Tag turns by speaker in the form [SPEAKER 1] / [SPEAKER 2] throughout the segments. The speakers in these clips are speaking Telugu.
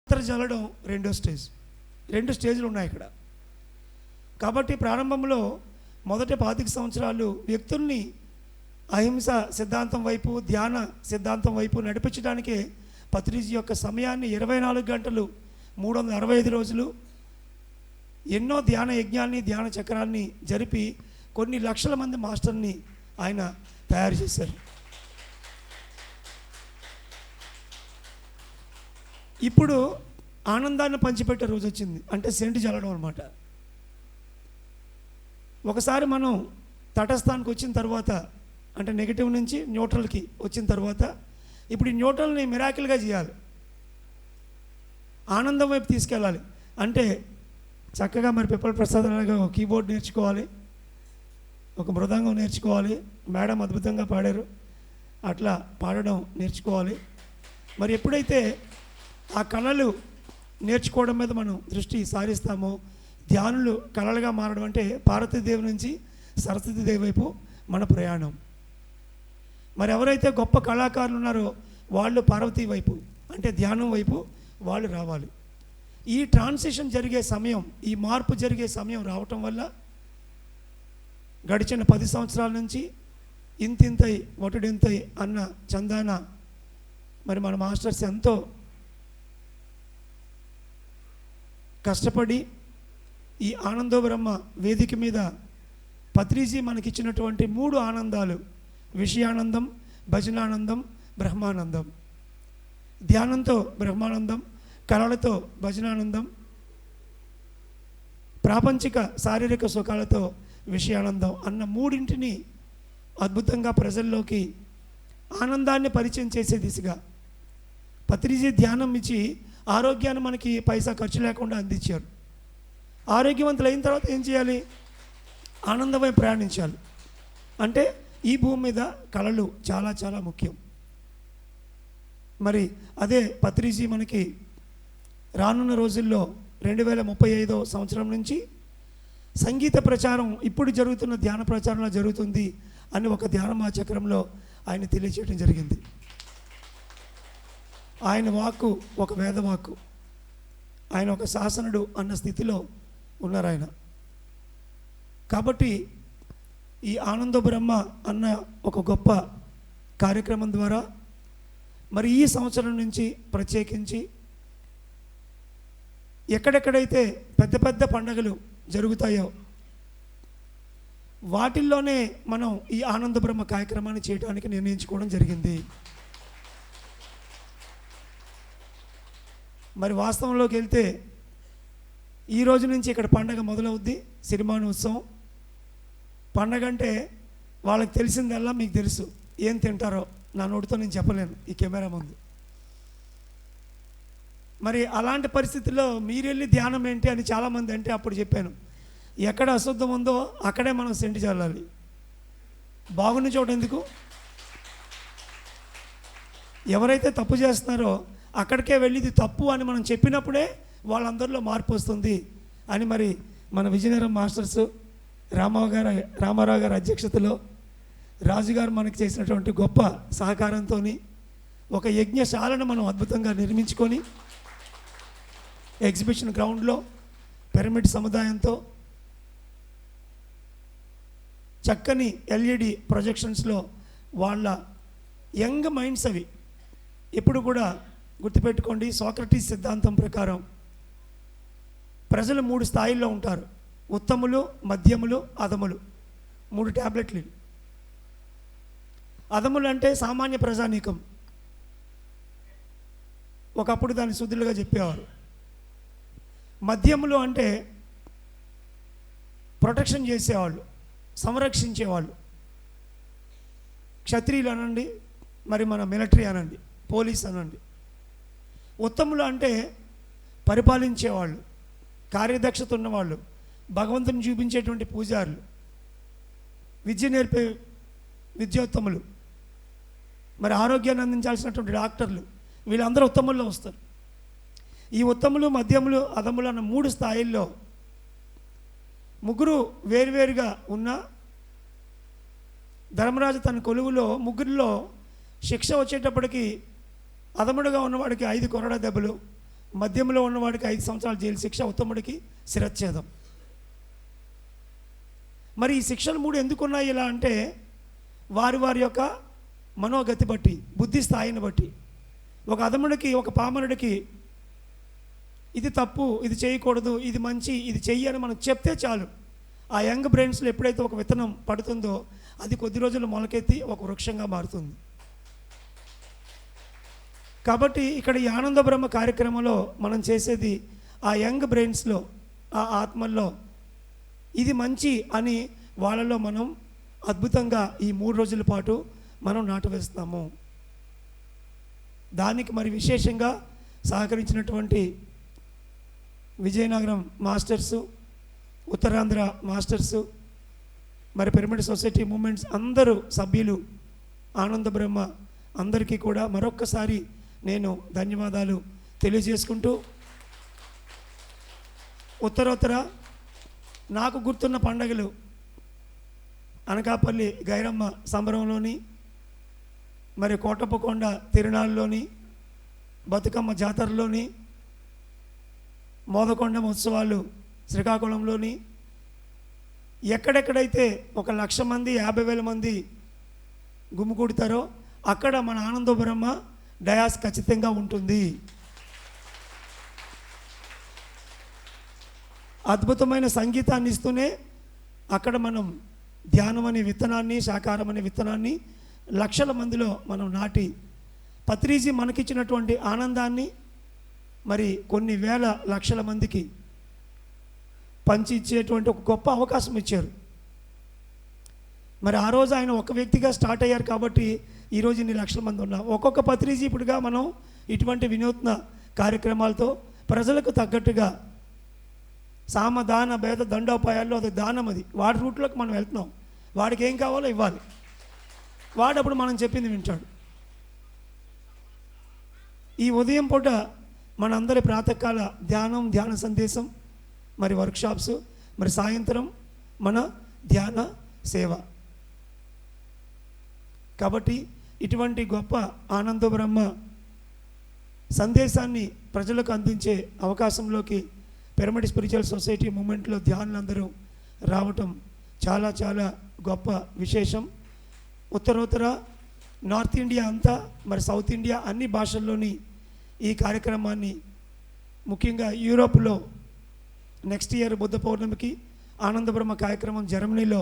[SPEAKER 1] జల్లడం రెండు స్టేజ్లు ఉన్నాయి ఇక్కడ. కాబట్టి ప్రారంభంలో మొదటి 25 సంవత్సరాలు వ్యక్తుల్ని అహింస సిద్ధాంతం వైపు, ధ్యాన సిద్ధాంతం వైపు నడిపించడానికే పత్రిజీ యొక్క సమయాన్ని 24 గంటలు 365 రోజులు ఎన్నో ధ్యాన యజ్ఞాన్ని, ధ్యాన చక్రాన్ని జరిపి కొన్ని లక్షల మంది మాస్టర్ని ఆయన తయారు చేశారు. ఇప్పుడు ఆనందాన్ని పంచిపెట్టే రోజు వచ్చింది, అంటే సెంటు చల్లడం అనమాట. ఒకసారి మనం తటస్థానికి వచ్చిన తర్వాత, అంటే నెగిటివ్ నుంచి న్యూట్రల్కి వచ్చిన తర్వాత, ఇప్పుడు ఈ న్యూట్రల్ని మిరాకిల్గా చేయాలి, ఆనందం వైపు తీసుకెళ్ళాలి. అంటే చక్కగా మరి పిప్పల ప్రసాద్ లాగా ఒక కీబోర్డ్ నేర్చుకోవాలి, ఒక మృదంగం నేర్చుకోవాలి. మేడం అద్భుతంగా పాడారు, అట్లా పాడడం నేర్చుకోవాలి. మరి ఎప్పుడైతే ఆ కళలు నేర్చుకోవడం మీద మనం దృష్టి సారిస్తామో, ధ్యానులు కళలుగా మారడం అంటే పార్వతీదేవి నుంచి సరస్వతీదేవి వైపు మన ప్రయాణం. మరి ఎవరైతే గొప్ప కళాకారులు ఉన్నారో వాళ్ళు పార్వతీ వైపు, అంటే ధ్యానం వైపు వాళ్ళు రావాలి. ఈ ట్రాన్సిషన్ జరిగే సమయం, ఈ మార్పు జరిగే సమయం రావటం వల్ల గడిచిన 10 సంవత్సరాల నుంచి ఇంతింతై ఒటుడింతై అన్న చందాన మరి మన మాస్టర్స్ ఎంతో కష్టపడి ఈ ఆనందో బ్రహ్మ వేదిక మీద పత్రిజీ మనకిచ్చినటువంటి 3 ఆనందాలు: విషయానందం, భజనానందం, బ్రహ్మానందం. ధ్యానంతో బ్రహ్మానందం, కళలతో భజనానందం, ప్రాపంచిక శారీరక సుఖాలతో విషయానందం అన్న 3ంటిని అద్భుతంగా ప్రజల్లోకి ఆనందాన్ని పరిచయం చేసే దిశగా పత్రిజీ ధ్యానం ఇచ్చి ఆరోగ్యాన్ని మనకి పైసా ఖర్చు లేకుండా అందించారు. ఆరోగ్యవంతులు అయిన తర్వాత ఏం చేయాలి? ఆనందమై ప్రయాణించాలి. అంటే ఈ భూమి మీద కళలు చాలా చాలా ముఖ్యం. మరి అదే పత్రిజీ మనకి రానున్న రోజుల్లో 2035 సంవత్సరం నుంచి సంగీత ప్రచారం ఇప్పుడు జరుగుతున్న ధ్యాన ప్రచారంలో జరుగుతుంది అని ఒక ధ్యాన చక్రంలో ఆయన తెలియచేయడం జరిగింది. ఆయన వాక్కు ఒక వేదవాక్కు, ఆయన ఒక శాసనుడు అన్న స్థితిలో ఉన్నారు ఆయన. కాబట్టి ఈ ఆనంద బ్రహ్మ అన్న ఒక గొప్ప కార్యక్రమం ద్వారా మరి ఈ సంవత్సరం నుంచి ప్రత్యేకించి ఎక్కడెక్కడైతే పెద్ద పెద్ద పండుగలు జరుగుతాయో వాటిల్లోనే మనం ఈ ఆనంద బ్రహ్మ కార్యక్రమాన్ని చేయడానికి నిర్ణయించుకోవడం జరిగింది. మరి వాస్తవంలోకి వెళ్తే ఈ రోజు నుంచి ఇక్కడ పండగ మొదలవుద్ది, సిరిమానోత్సవం. పండగ అంటే వాళ్ళకి తెలిసిందల్లా మీకు తెలుసు, ఏం తింటారో నా నోటితో నేను చెప్పలేను ఈ కెమెరా ముందు. మరి అలాంటి పరిస్థితుల్లో మీరెళ్ళి ధ్యానం ఏంటి అని చాలామంది అంటే అప్పుడు చెప్పాను, ఎక్కడ అశుద్ధం ఉందో అక్కడే మనం సెంటు చల్లాలి, బాగున్న చోట ఎందుకు? ఎవరైతే తప్పు చేస్తున్నారో అక్కడికే వెళ్ళి ఇది తప్పు అని మనం చెప్పినప్పుడే వాళ్ళందరిలో మార్పు వస్తుంది అని మరి మన విజయనగరం మాస్టర్స్ రామారావు గారి అధ్యక్షతలో రాజుగారు మనకి చేసినటువంటి గొప్ప సహకారంతో ఒక యజ్ఞశాలను మనం అద్భుతంగా నిర్మించుకొని ఎగ్జిబిషన్ గ్రౌండ్లో పిరమిడ్ సముదాయంతో చక్కని LED ప్రొజెక్షన్స్లో వాళ్ళ యంగ్ మైండ్స్ అవి ఎప్పుడు కూడా గుర్తుపెట్టుకోండి. సోక్రటీస్ సిద్ధాంతం ప్రకారం ప్రజలు 3 స్థాయిల్లో ఉంటారు: ఉత్తములు, మధ్యములు, అధములు. 3 ట్యాబ్లెట్లు. అధములు అంటే సామాన్య ప్రజానీకం, ఒకప్పుడు దాన్ని శుద్ధులుగా చెప్పేవారు. మధ్యములు అంటే ప్రొటెక్షన్ చేసేవాళ్ళు, సంరక్షించేవాళ్ళు, క్షత్రియులు అనండి, మరి మన మిలిటరీ అనండి, పోలీస్ అనండి. ఉత్తములు అంటే పరిపాలించేవాళ్ళు, కార్యదక్షత ఉన్నవాళ్ళు, భగవంతుని చూపించేటువంటి పూజారులు, విద్య నేర్పే విద్యోత్తములు, మరి ఆరోగ్యాన్ని అందించాల్సినటువంటి డాక్టర్లు, వీళ్ళందరూ ఉత్తముల్లో వస్తారు. ఈ ఉత్తములు, మధ్యములు, అధములు అన్న 3 స్థాయిల్లో ముగ్గురు వేరువేరుగా ఉన్న ధర్మరాజు తన కొలువులో ముగ్గురిలో శిక్ష వచ్చేటప్పటికి అధముడుగా ఉన్నవాడికి 5 కొరడా దెబ్బలు, మధ్యంలో ఉన్నవాడికి 5 సంవత్సరాల జైలు శిక్ష, ఉత్తముడికి శిరచ్ఛేదం. మరి ఈ శిక్షలు 3 ఎందుకున్నాయి ఇలా అంటే వారి వారి యొక్క మనోగతి బట్టి, బుద్ధి స్థాయిని బట్టి. ఒక అధముడికి, ఒక పామరుడికి ఇది తప్పు, ఇది చేయకూడదు, ఇది మంచి, ఇది చెయ్యి అని మనం చెప్తే చాలు, ఆ యంగ్ బ్రెయిన్స్లో ఎప్పుడైతే ఒక విత్తనం పడుతుందో అది కొద్ది రోజులు మొలకెత్తి ఒక వృక్షంగా మారుతుంది. కాబట్టి ఇక్కడ ఈ ఆనంద బ్రహ్మ కార్యక్రమంలో మనం చేసేది ఆ యంగ్ బ్రెయిన్స్లో, ఆ ఆత్మల్లో ఇది మంచి అని వాళ్ళలో మనం అద్భుతంగా ఈ 3 రోజుల పాటు మనం నాటు వేస్తాము. దానికి మరి విశేషంగా సహకరించినటువంటి విజయనగరం మాస్టర్సు, ఉత్తరాంధ్ర మాస్టర్సు, మరి పిరమిడ్ సొసైటీ మూమెంట్స్ అందరూ సభ్యులు, ఆనంద బ్రహ్మ అందరికీ కూడా మరొక్కసారి నేను ధన్యవాదాలు తెలియజేసుకుంటూ, ఉత్తరోత్తర నాకు గుర్తున్న పండగలు అనకాపల్లి గైరమ్మ సంబరంలోని, మరి కోటప్పకొండ తిరునాళ్ళలోని, బతుకమ్మ జాతరలోని, మోదకొండ ఉత్సవాలు శ్రీకాకుళంలోని, ఎక్కడెక్కడైతే 1,00,000 మంది 50,000 మంది గుమికూడతారో అక్కడ మన ఆనంద బ్రహ్మ డయాస్ ఖచ్చితంగా ఉంటుంది. అద్భుతమైన సంగీతాన్ని ఇస్తూనే అక్కడ మనం ధ్యానం అనే విత్తనాన్ని, శాకారం అనే విత్తనాన్ని లక్షల మందిలో మనం నాటి పత్రిజీ మనకిచ్చినటువంటి ఆనందాన్ని మరి కొన్ని వేల లక్షల మందికి పంచి ఇచ్చేటువంటి ఒక గొప్ప అవకాశం ఇచ్చారు. మరి ఆ రోజు ఆయన ఒక వ్యక్తిగా స్టార్ట్ అయ్యారు కాబట్టి ఈరోజు ఇన్ని లక్షల మంది ఉన్నాం. ఒక్కొక్క పత్రిజీ ఇప్పుడుగా మనం ఇటువంటి వినూత్న కార్యక్రమాలతో ప్రజలకు తగ్గట్టుగా సామ దాన భేద దండోపాయాల్లో అది దానం, అది వాడి రూట్లోకి మనం వెళ్తున్నాం. వాడికి ఏం కావాలో ఇవ్వాలి, వాడప్పుడు మనం చెప్పింది వింటాడు. ఈ ఉదయం పూట మనందరి ప్రాతకాల ధ్యాన సందేశం, మరి వర్క్షాప్స్, మరి సాయంత్రం మన ధ్యాన సేవ. కాబట్టి ఇటువంటి గొప్ప ఆనంద బ్రహ్మ సందేశాన్ని ప్రజలకు అందించే అవకాశంలోకి పిరమిడ్ స్పిరిచువల్ సొసైటీ మూమెంట్లో ధ్యానులందరూ రావటం చాలా చాలా గొప్ప విశేషం. ఉత్తరోత్తర నార్త్ ఇండియా అంతా, మరి సౌత్ ఇండియా అన్ని భాషల్లోని ఈ కార్యక్రమాన్ని, ముఖ్యంగా యూరోప్లో నెక్స్ట్ ఇయర్ బుద్ధ పౌర్ణమికి ఆనంద బ్రహ్మ కార్యక్రమం జర్మనీలో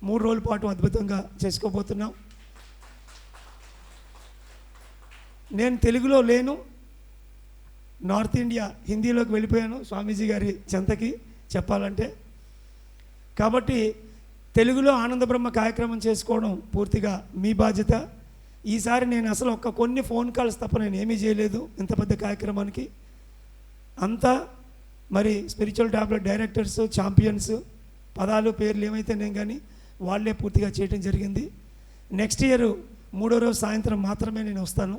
[SPEAKER 1] 3 రోజుల పాటు అద్భుతంగా చేసుకోబోతున్నాం. నేను తెలుగులో లేను, నార్త్ ఇండియా హిందీలోకి వెళ్ళిపోయాను స్వామీజీ గారి చెంతకి చెప్పాలంటే. కాబట్టి తెలుగులో ఆనంద బ్రహ్మ కార్యక్రమం చేసుకోవడం పూర్తిగా మీ బాధ్యత. ఈసారి నేను అసలు కొన్ని ఫోన్ కాల్స్ తప్ప నేను ఏమీ చేయలేదు ఇంత పెద్ద కార్యక్రమానికి. అంతా మరి స్పిరిచువల్ టాబ్లెట్ డైరెక్టర్స్, ఛాంపియన్స్, పదాలు పేర్లు ఏమైతే నేను కానీ వాళ్ళే పూర్తిగా చేయడం జరిగింది. నెక్స్ట్ ఇయర్ 3వ రోజు సాయంత్రం మాత్రమే నేను వస్తాను,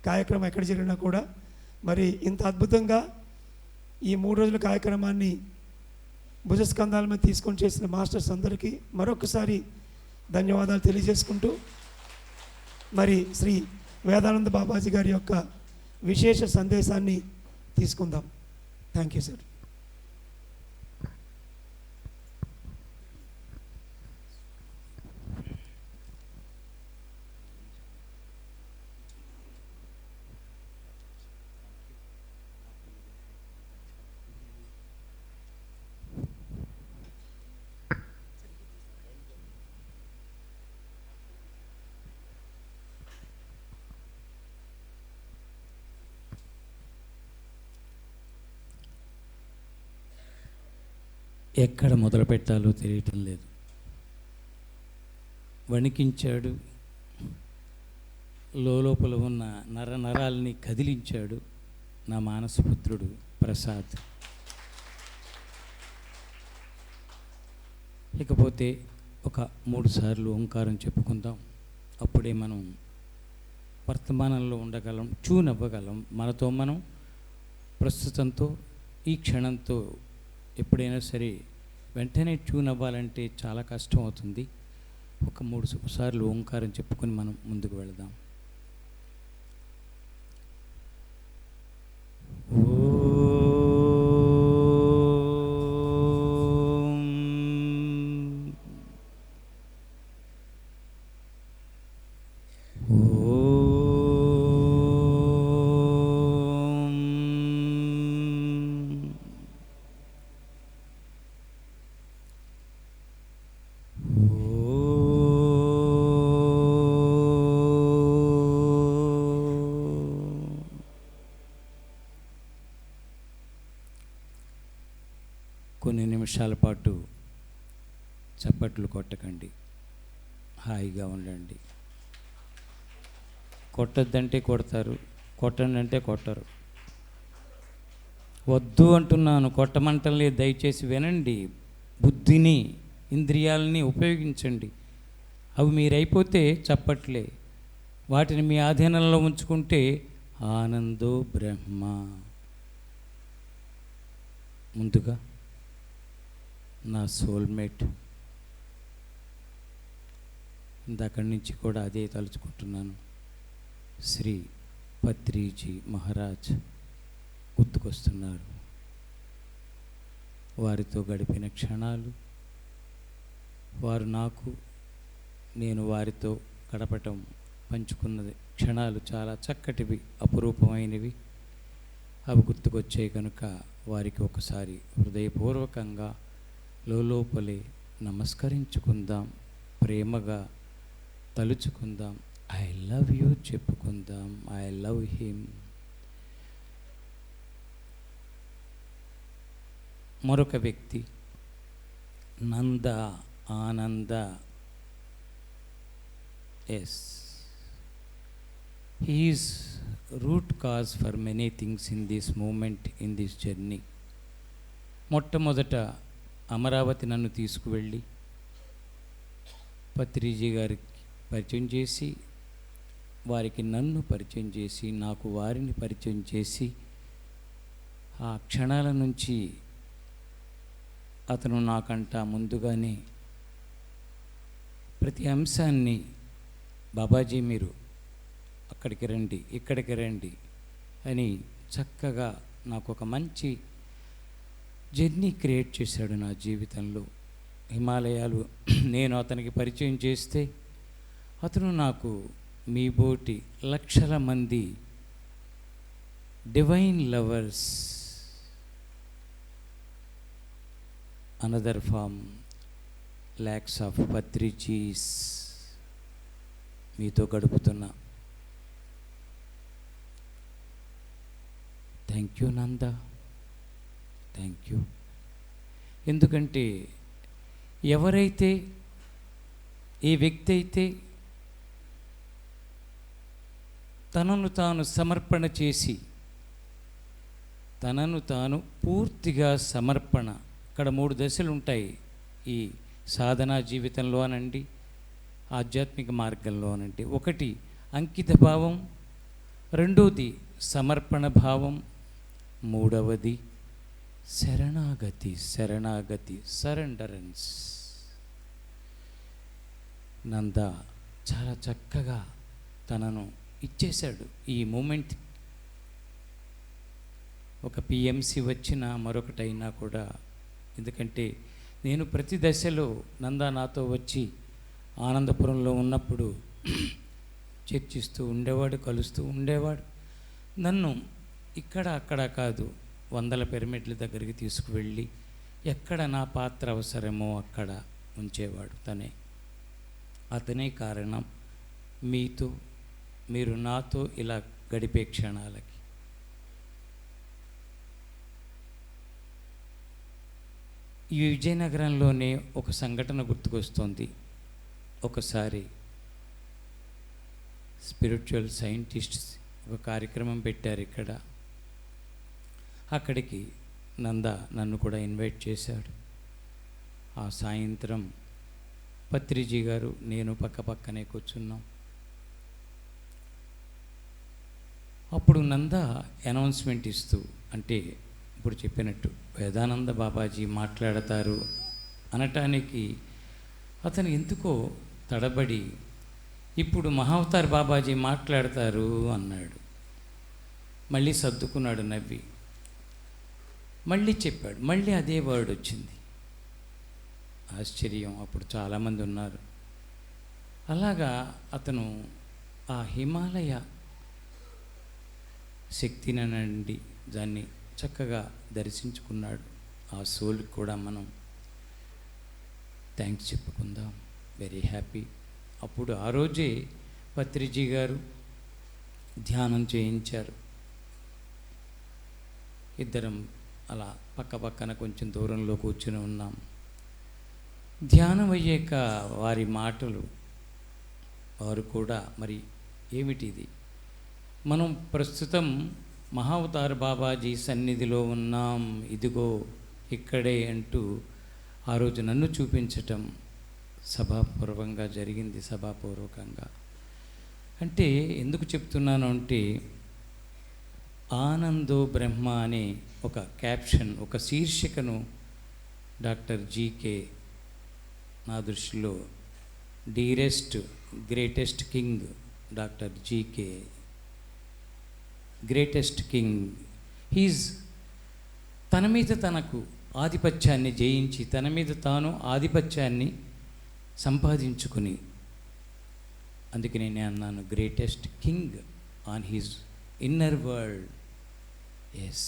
[SPEAKER 1] కార్యక్రమం ఎక్కడ జరిగినా కూడా. మరి ఇంత అద్భుతంగా ఈ 3 రోజుల కార్యక్రమాన్ని భుజస్కంధాల మీద తీసుకొని చేసిన మాస్టర్స్ అందరికీ మరొకసారి ధన్యవాదాలు తెలియజేసుకుంటూ, మరి శ్రీ వేదానంద బాబాజీ గారి యొక్క విశేష సందేశాన్ని తీసుకుందాం. Thank you sir.
[SPEAKER 2] ఎక్కడ మొదలు పెట్టాలో తెలియటం లేదు. వణికించాడు, లోపల ఉన్న నరాల్ని కదిలించాడు నా మానసపుత్రుడు ప్రసాద్. ఇకపోతే ఒక 3 సార్లు ఓంకారం చెప్పుకుందాం, అప్పుడే మనం వర్తమానంలో ఉండగలం, ట్యూన్ అవ్వగలం. మనతో మనం ప్రస్తుతంతో ఈ క్షణంతో ఎప్పుడైనా సరే వెంటనే ట్యూన్ అవ్వాలంటే చాలా కష్టం అవుతుంది. ఒక 3 సార్లు ఓంకారం చెప్పుకొని మనం ముందుకు వెళదాం. ఓ కొన్ని నిమిషాల పాటు చప్పట్లు కొట్టకండి, హాయిగా ఉండండి. కొట్టద్దంటే కొడతారు, కొట్టండి అంటే కొట్టరు. వద్దు అంటున్నాను, కొట్టమంటలే, దయచేసి వినండి. బుద్ధిని, ఇంద్రియాలని ఉపయోగించండి. అవి మీరైపోతే చప్పట్లే. వాటిని మీ ఆధీనంలో ఉంచుకుంటే ఆనందో బ్రహ్మ. ముందుగా నా సోల్మేట్, ఇందక్కడి నుంచి కూడా అదే తలుచుకుంటున్నాను, శ్రీ పత్రిజీ మహారాజ్ గుర్తుకొస్తున్నారు. వారితో గడిపిన క్షణాలు, వారు నాకు, నేను వారితో గడపటం, పంచుకున్నది క్షణాలు చాలా చక్కటివి, అపురూపమైనవి. అవి గుర్తుకొచ్చాయి కనుక వారికి ఒకసారి హృదయపూర్వకంగా లోపలే నమస్కరించుకుందాం, ప్రేమగా తలుచుకుందాం. ఐ లవ్ యూ చెప్పుకుందాం. I love him. మరొక వ్యక్తి Nanda, Ananda. Yes, he is root cause for many things in this moment, in this journey. మొట్టమొదట అమరావతి నన్ను తీసుకువెళ్ళి పత్రిజీ గారికి పరిచయం చేసి, వారికి నన్ను పరిచయం చేసి, నాకు వారిని పరిచయం చేసి, ఆ క్షణాల నుంచి అతను నాకంట ముందుగానే ప్రతి అంశాన్ని, బాబాజీ మీరు అక్కడికి రండి, ఇక్కడికి రండి అని చక్కగా నాకు ఒక మంచి జర్నీ క్రియేట్ చేశాడు నా జీవితంలో. హిమాలయాలు నేను అతనికి పరిచయం చేస్తే అతను నాకు మీ బోటి లక్షల మంది divine lovers, another form lakhs of Patrijis మీతో గడుపుతున్నా. Thank you Nanda, thank you. ఎందుకంటే ఎవరైతే, ఏ వ్యక్తి అయితే తనను తాను సమర్పణ చేసి, తనను తాను పూర్తిగా సమర్పణ, ఇక్కడ 3 దశలు ఉంటాయి ఈ సాధనా జీవితంలో అనండి, ఆధ్యాత్మిక మార్గంలో అనండి. ఒకటి అంకిత భావం, రెండోది సమర్పణ భావం, మూడవది శరణాగతి. సరెండరెన్స్. నంద చాలా చక్కగా తనను ఇచ్చేశాడు ఈ మూమెంట్. ఒక పిఎంసి వచ్చినా మరొకటైనా కూడా, ఎందుకంటే నేను ప్రతి దశలో నంద నాతో వచ్చి ఆనందపురంలో ఉన్నప్పుడు చర్చిస్తూ ఉండేవాడు, కలుస్తూ ఉండేవాడు. నన్ను ఇక్కడ అక్కడ కాదు, 100 పిరమిడ్ల దగ్గరికి తీసుకువెళ్ళి ఎక్కడ నా పాత్ర అవసరమో అక్కడ ఉంచేవాడు తనే. అతనే కారణం మీతో, మీరు నాతో ఇలా గడిపే క్షణాలకి. ఈ విజయనగరంలోనే ఒక సంఘటన గుర్తుకొస్తుంది. ఒకసారి స్పిరిచువల్ సైంటిస్ట్స్ ఒక కార్యక్రమం పెట్టారు ఇక్కడ. అక్కడికి నంద నన్ను కూడా ఇన్వైట్ చేశాడు. ఆ సాయంత్రం పత్రిజీ గారు, నేను పక్కనే కూర్చున్నాం. అప్పుడు నంద అనౌన్స్మెంట్ ఇస్తూ, అంటే ఇప్పుడు చెప్పినట్టు వేదానంద బాబాజీ మాట్లాడతారు అనటానికి అతను ఎందుకో తడబడి, ఇప్పుడు మహావతార్ బాబాజీ మాట్లాడతారు అన్నాడు. మళ్ళీ సర్దుకున్నాడు నవ్వి, మళ్ళీ చెప్పాడు, మళ్ళీ అదే వర్డ్ వచ్చింది. ఆశ్చర్యం, అప్పుడు చాలామంది ఉన్నారు. అలాగా అతను ఆ హిమాలయ శక్తినండి దాన్ని చక్కగా దర్శించుకున్నాడు. ఆ సోల్కి కూడా మనం థ్యాంక్స్ చెప్పుకుందాం. Very happy. అప్పుడు ఆ రోజే పత్రిజీ గారు ధ్యానం చేయించారు. ఇద్దరం అలా పక్క పక్కన కొంచెం దూరంలో కూర్చుని ఉన్నాం. ధ్యానం అయ్యాక వారి మాటలు, వారు కూడా మరి ఏమిటిది, మనం ప్రస్తుతం మహావతార్ బాబాజీ సన్నిధిలో ఉన్నాం, ఇదిగో ఇక్కడే అంటూ ఆ రోజు నన్ను చూపించటం సభాపూర్వకంగా జరిగింది. సభాపూర్వకంగా అంటే ఎందుకు చెప్తున్నాను అంటే, ఆనందో బ్రహ్మ అనే ఒక క్యాప్షన్, ఒక శీర్షికను డాక్టర్ జీకే నా దృష్టిలో dearest greatest king doctor GK greatest king, he's తన మీద తనకు ఆధిపత్యాన్ని జయించి, తన మీద తాను ఆధిపత్యాన్ని సంపాదించుకుని, అందుకే నేను అన్నాను greatest king on his inner world. Yes,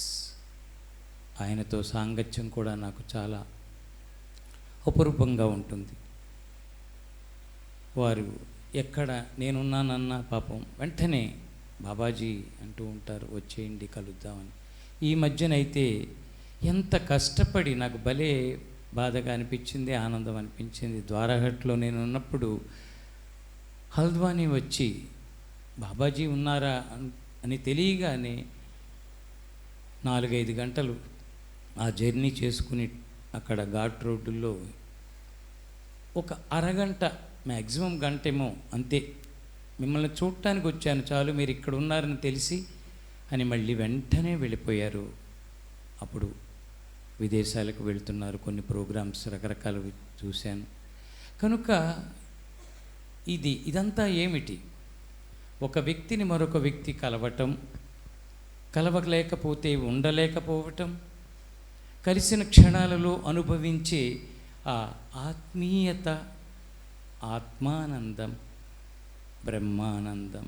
[SPEAKER 2] ఆయనతో సాంగత్యం కూడా నాకు చాలా అపురూపంగా ఉంటుంది. వారు ఎక్కడ నేనున్నానన్న పాపం వెంటనే బాబాజీ అంటూ ఉంటారు, వచ్చేయండి కలుద్దామని. ఈ మధ్యనైతే ఎంత కష్టపడి, నాకు భలే బాధగా అనిపించింది, ఆనందం అనిపించింది. ద్వారఘట్లో నేను ఉన్నప్పుడు హల్ద్వానీ వచ్చి బాబాజీ ఉన్నారా అని తెలియగానే 4-5 గంటలు ఆ జర్నీ చేసుకుని అక్కడ ఘాట్ రోడ్డుల్లో ఒక అరగంట, మ్యాక్సిమం గంటేమో అంతే, మిమ్మల్ని చూడటానికి వచ్చాను చాలు, మీరు ఇక్కడ ఉన్నారని తెలిసి అని మళ్ళీ వెంటనే వెళ్ళిపోయారు. అప్పుడు విదేశాలకు వెళ్తున్నారు, కొన్ని ప్రోగ్రామ్స్ రకరకాలు చూశాను. కనుక ఇదంతా ఏమిటి, ఒక వ్యక్తిని మరొక వ్యక్తి కలవటం, కలవలేకపోతే ఉండలేకపోవటం, కలిసిన క్షణాలలో అనుభవించే ఆ ఆత్మీయత, ఆత్మానందం, బ్రహ్మానందం.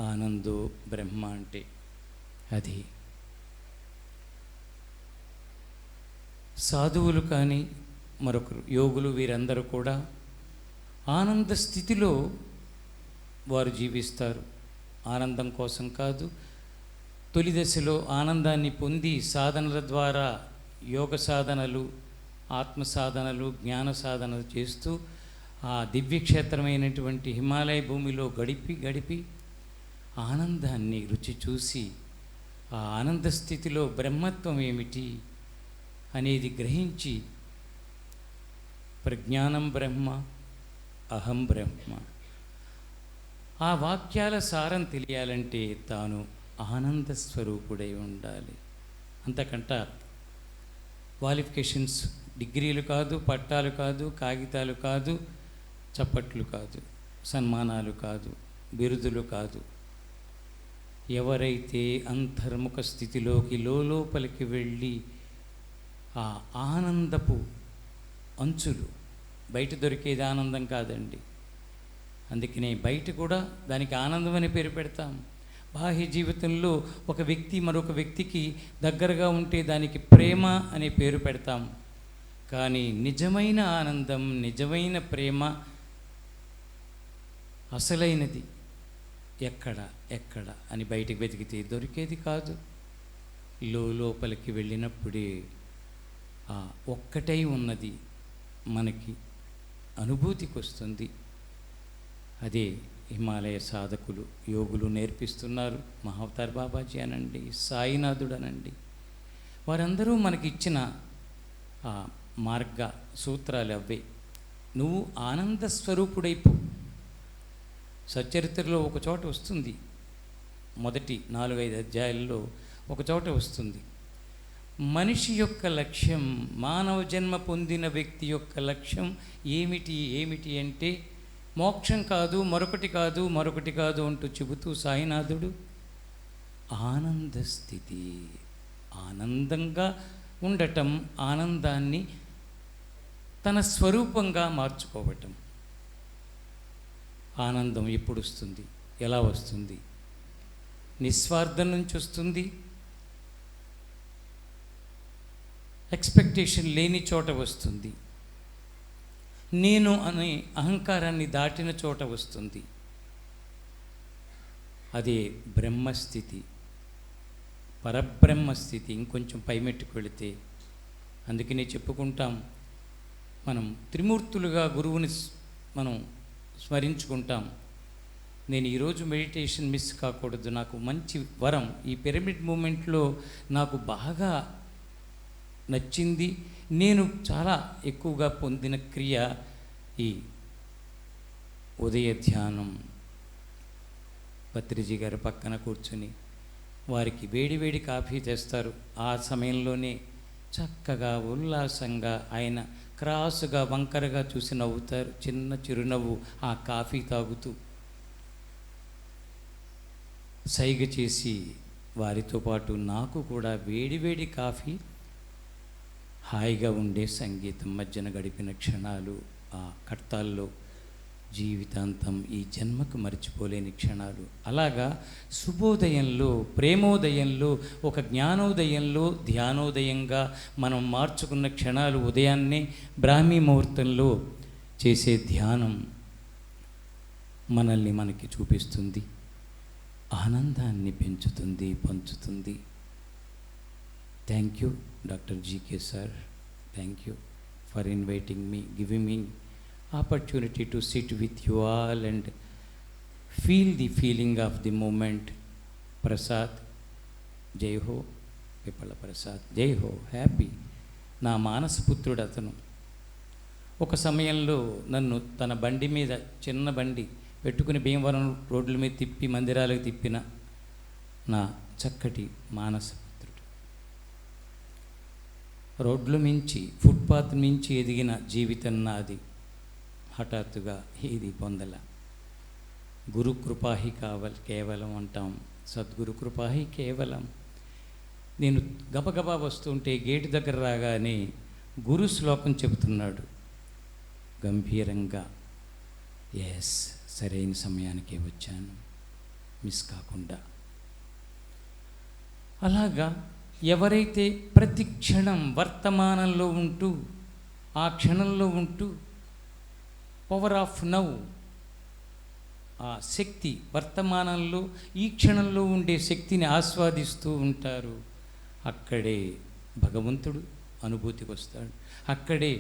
[SPEAKER 2] ఆనందో బ్రహ్మ అంటే అది. సాధువులు కానీ మరొకరు యోగులు, వీరందరూ కూడా ఆనంద స్థితిలో వారు జీవిస్తారు. ఆనందం కోసం కాదు, తొలి దశలో ఆనందాన్ని పొంది సాధనల ద్వారా, యోగ సాధనలు, ఆత్మ సాధనలు, జ్ఞాన సాధనలు చేస్తూ ఆ దివ్యక్షేత్రమైనటువంటి హిమాలయ భూమిలో గడిపి ఆనందాన్ని రుచి చూసి, ఆ ఆనంద స్థితిలో బ్రహ్మత్వం ఏమిటి అనేది గ్రహించి, ప్రజ్ఞానం బ్రహ్మ, అహం బ్రహ్మ, ఆ వాక్యాల సారం తెలియాలంటే తాను ఆనంద స్వరూపుడై ఉండాలి. అంతకంట క్వాలిఫికేషన్స్, డిగ్రీలు కాదు, పట్టాలు కాదు, కాగితాలు కాదు, చప్పట్లు కాదు, సన్మానాలు కాదు, బిరుదులు కాదు. ఎవరైతే అంతర్ముఖ స్థితిలోకి లోపలికి వెళ్ళి ఆ ఆనందపు అంచులు, బయట దొరికేది ఆనందం కాదండి, అందుకనే బయట కూడా దానికి ఆనందం అని పేరు పెడతాం. బాహ్య జీవితంలో ఒక వ్యక్తి మరొక వ్యక్తికి దగ్గరగా ఉంటే దానికి ప్రేమ అనే పేరు పెడతాం. కానీ నిజమైన ఆనందం, నిజమైన ప్రేమ, అసలైనది ఎక్కడ అని బయటకు వెతికితే దొరికేది కాదు. లోపలికి వెళ్ళినప్పుడే ఆ ఒక్కటై ఉన్నది మనకి అనుభూతికి వస్తుంది. అదే హిమాలయ సాధకులు, యోగులు నేర్పిస్తున్నారు. మహావతార్ బాబాజీ అనండి, సాయినాథుడు అనండి, వారందరూ మనకిచ్చిన ఆ మార్గ సూత్రాలు అవే. నువ్వు ఆనంద స్వరూపుడైపో. సచ్చరిత్రలో ఒక చోట వస్తుంది, మొదటి 4-5 అధ్యాయాల్లో ఒక చోట వస్తుంది, మనిషి యొక్క లక్ష్యం, మానవ జన్మ పొందిన వ్యక్తి యొక్క లక్ష్యం ఏమిటి అంటే మోక్షం కాదు, మరొకటి కాదు అంటూ చెబుతూ సాయినాథుడు ఆనంద స్థితి, ఆనందంగా ఉండటం, ఆనందాన్ని తన స్వరూపంగా మార్చుకోవటం. ఆనందం ఎప్పుడు వస్తుంది, ఎలా వస్తుంది? నిస్వార్థం నుంచి వస్తుంది. ఎక్స్పెక్టేషన్ లేని చోట వస్తుంది. నేను అనే అహంకారాన్ని దాటిన చోట వస్తుంది. అదే బ్రహ్మస్థితి. పరబ్రహ్మ స్థితి ఇంకొంచెం పైమెట్టుకు వెళితే. అందుకనే చెప్పుకుంటాం, మనం త్రిమూర్తులుగా గురువుని మనం స్మరించుకుంటాం. నేను ఈరోజు మెడిటేషన్ మిస్ కాకూడదు, నాకు మంచి వరం. ఈ పిరమిడ్ మూమెంట్లో నాకు బాగా నచ్చింది, నేను చాలా ఎక్కువగా పొందిన క్రియ ఈ ఉదయ ధ్యానం. పత్రిజీ గారి పక్కన కూర్చుని వారికి వేడివేడి కాఫీ తెస్తారు. ఆ సమయంలోనే చక్కగా ఉల్లాసంగా ఆయన క్రాసుగా వంకరగా చూసి నవ్వుతారు, చిన్న చిరునవ్వు ఆ కాఫీ తాగుతూ సైగ చేసి వారితో పాటు నాకు కూడా వేడివేడి కాఫీ, హాయిగా ఉండే సంగీతం మధ్యన గడిపిన క్షణాలు ఆ కట్టాల్లో జీవితాంతం ఈ జన్మకు మర్చిపోలేని క్షణాలు. అలాగా శుభోదయంలో, ప్రేమోదయంలో, ఒక జ్ఞానోదయంలో, ధ్యానోదయంగా మనం మార్చుకున్న క్షణాలు ఉదయాన్నే బ్రాహ్మీ ముహూర్తంలో చేసే ధ్యానం మనల్ని మనకి చూపిస్తుంది, ఆనందాన్ని పెంచుతుంది, పంచుతుంది. Thank you doctor GK sir, thank you for inviting me, giving me opportunity to sit with you all and feel the feeling of the moment. Prasad, జై హో పిప్పల ప్రసాద్, జై హో, హ్యాపీ. నా మానసపుత్రుడు అతను. ఒక సమయంలో నన్ను తన బండి మీద, చిన్న బండి పెట్టుకుని భీమవరం రోడ్ల మీద తిప్పి మందిరాలకు తిప్పిన నా చక్కటి మానసపుత్రుడు. రోడ్ల మించి, ఫుట్పాత్ మించి ఎదిగిన జీవితం నాది. హఠాత్తుగా ఇది పొందల. గురు కృపాహి కేవలం అంటాం, సద్గురు కృపాహి కేవలం. నేను గబగబా వస్తుంటే గేటు దగ్గర రాగానే గురు శ్లోకం చెబుతున్నాడు గంభీరంగా. ఎస్, సరైన సమయానికే వచ్చాను, మిస్ కాకుండా. అలాగా ఎవరైతే ప్రతి క్షణం వర్తమానంలో ఉంటూ, ఆ క్షణంలో ఉంటూ, పవర్ ఆఫ్ నౌ, ఆ శక్తి వర్తమానంలో ఈ క్షణంలో ఉండే శక్తిని ఆస్వాదిస్తూ ఉంటారు, అక్కడే భగవంతుడు అనుభూతికి వస్తాడు, అక్కడే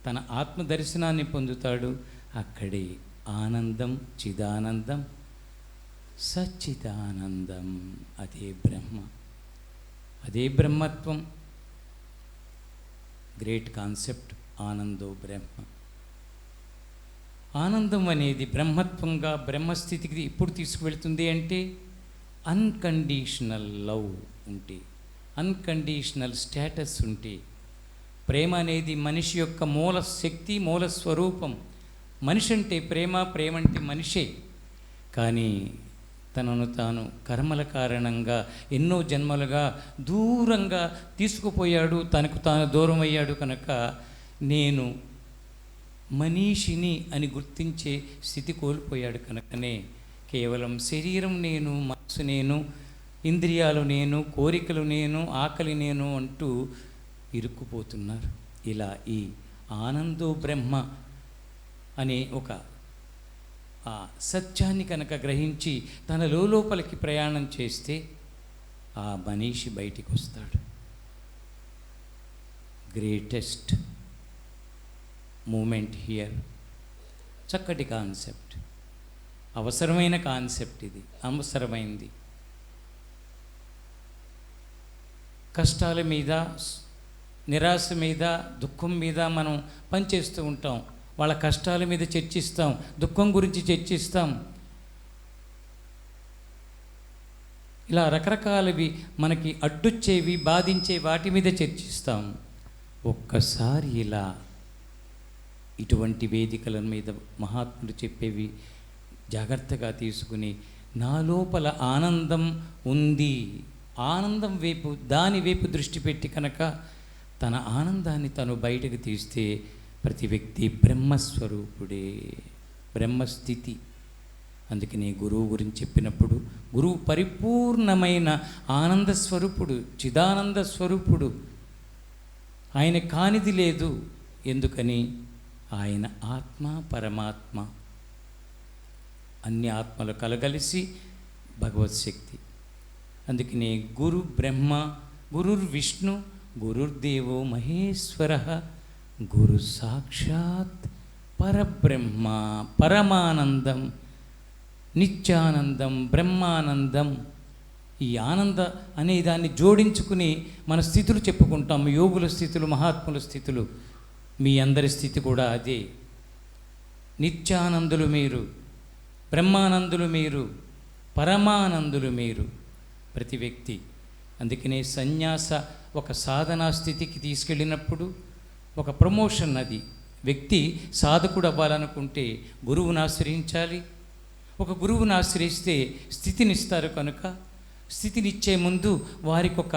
[SPEAKER 2] తన ఆత్మదర్శనాన్ని పొందుతాడు, అక్కడే ఆనందం, చిదానందం, సచ్చిదానందం. అదే బ్రహ్మ, అదే బ్రహ్మత్వం. గ్రేట్ కాన్సెప్ట్, ఆనందో బ్రహ్మ. ఆనందం అనేది బ్రహ్మత్వంగా, బ్రహ్మస్థితికి ఇప్పుడు తీసుకువెళ్తుంది అంటే అన్కండిషనల్ లవ్ ఉంటే, అన్కండిషనల్ స్టేటస్ ఉంటే. ప్రేమ అనేది మనిషి యొక్క మూల శక్తి, మూల స్వరూపం. మనిషి అంటే ప్రేమ, ప్రేమ అంటే మనిషే. కానీ తనను తాను కర్మల కారణంగా ఎన్నో జన్మలుగా దూరంగా తీసుకుపోయాడు, తనకు తాను దూరం అయ్యాడు. కనుక నేను మనీషిని అని గుర్తించే స్థితి కోల్పోయాడు. కనుకనే కేవలం శరీరం నేను, మనసు నేను, ఇంద్రియాలు నేను, కోరికలు నేను, ఆకలి నేను అంటూ ఇరుక్కుపోతున్నారు. ఇలా ఈ ఆనందో బ్రహ్మ అనే ఒక ఆ సత్యాన్ని కనుక గ్రహించి తన లోపలికి ప్రయాణం చేస్తే ఆ మనీషి బయటికి వస్తాడు. Greatest moment here. చక్కటి కాన్సెప్ట్, అవసరమైన కాన్సెప్ట్. ఇది అవసరమైంది. కష్టాల మీద, నిరాశ మీద, దుఃఖం మీద మనం పనిచేస్తూ ఉంటాం. వాళ్ళ కష్టాల మీద చర్చిస్తాం, దుఃఖం గురించి చర్చిస్తాం. ఇలా రకరకాలవి మనకి అడ్డొచ్చేవి, బాధించే వాటి మీద చర్చిస్తాం. ఒక్కసారి ఇలా ఇటువంటి వేదికల మీద మహాత్ములు చెప్పేవి జాగ్రత్తగా తీసుకుని, నా లోపల ఆనందం ఉంది, ఆనందం వైపు, దాని వైపు దృష్టి పెట్టి కనుక తన ఆనందాన్ని తను బయటకు తీస్తే ప్రతి వ్యక్తి బ్రహ్మస్వరూపుడే, బ్రహ్మస్థితి. అందుకని గురువు గురించి చెప్పినప్పుడు, గురువు పరిపూర్ణమైన ఆనంద స్వరూపుడు, చిదానంద స్వరూపుడు. ఆయన కానిది లేదు. ఎందుకని? ఆయన ఆత్మ, పరమాత్మ, అన్ని ఆత్మలు కలగలిసి భగవత్ శక్తి. అందుకనే గురు బ్రహ్మ, గురుర్విష్ణు, గురుర్దేవో మహేశ్వర, గురు సాక్షాత్ పరబ్రహ్మ, పరమానందం, నిత్యానందం, బ్రహ్మానందం. ఈ ఆనంద అనే దాన్ని జోడించుకుని మన స్థితులు చెప్పుకుంటాం. యోగుల స్థితులు, మహాత్ముల స్థితులు. మీ అందరి స్థితి కూడా అదే. నిత్యానందులు మీరు, బ్రహ్మానందులు మీరు, పరమానందులు మీరు, ప్రతి వ్యక్తి. అందుకనే సన్యాస ఒక సాధనా స్థితికి తీసుకెళ్ళినప్పుడు ఒక ప్రమోషన్. అది వ్యక్తి సాధకుడు అవ్వాలనుకుంటే గురువుని ఆశ్రయించాలి. ఒక గురువుని ఆశ్రయిస్తే స్థితినిస్తారు. కనుక స్థితినిచ్చే ముందు వారికి ఒక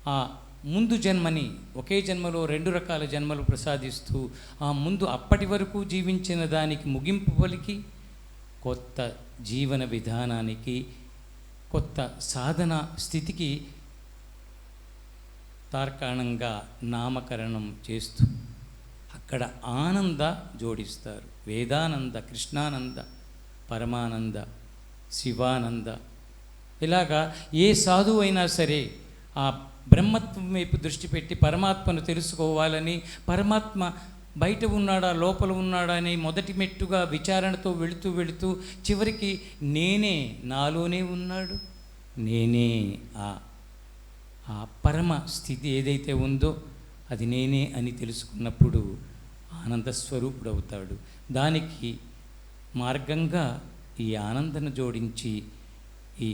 [SPEAKER 2] ఆ ముందు జన్మని, ఒకే జన్మలో 2 రకాల జన్మలు ప్రసాదిస్తూ ఆ ముందు అప్పటి వరకు జీవించిన దానికి ముగింపు పలికి కొత్త జీవన విధానానికి, కొత్త సాధన స్థితికి తార్కాణంగా నామకరణం చేస్తూ అక్కడ ఆనంద జోడిస్తారు. వేదానంద, కృష్ణానంద, పరమానంద, శివానంద. ఇలాగా ఏ సాధువు అయినా సరే ఆ బ్రహ్మత్వం వైపు దృష్టి పెట్టి పరమాత్మను తెలుసుకోవాలని, పరమాత్మ బయట ఉన్నాడా లోపల ఉన్నాడా అని మొదటి మెట్టుగా విచారణతో వెళుతూ వెళుతూ చివరికి నేనే, నాలోనే ఉన్నాడు, నేనే ఆ పరమ స్థితి ఏదైతే ఉందో అది నేనే అని తెలుసుకున్నప్పుడు ఆనందస్వరూపుడు అవుతాడు. దానికి మార్గంగా ఈ ఆనందను జోడించి ఈ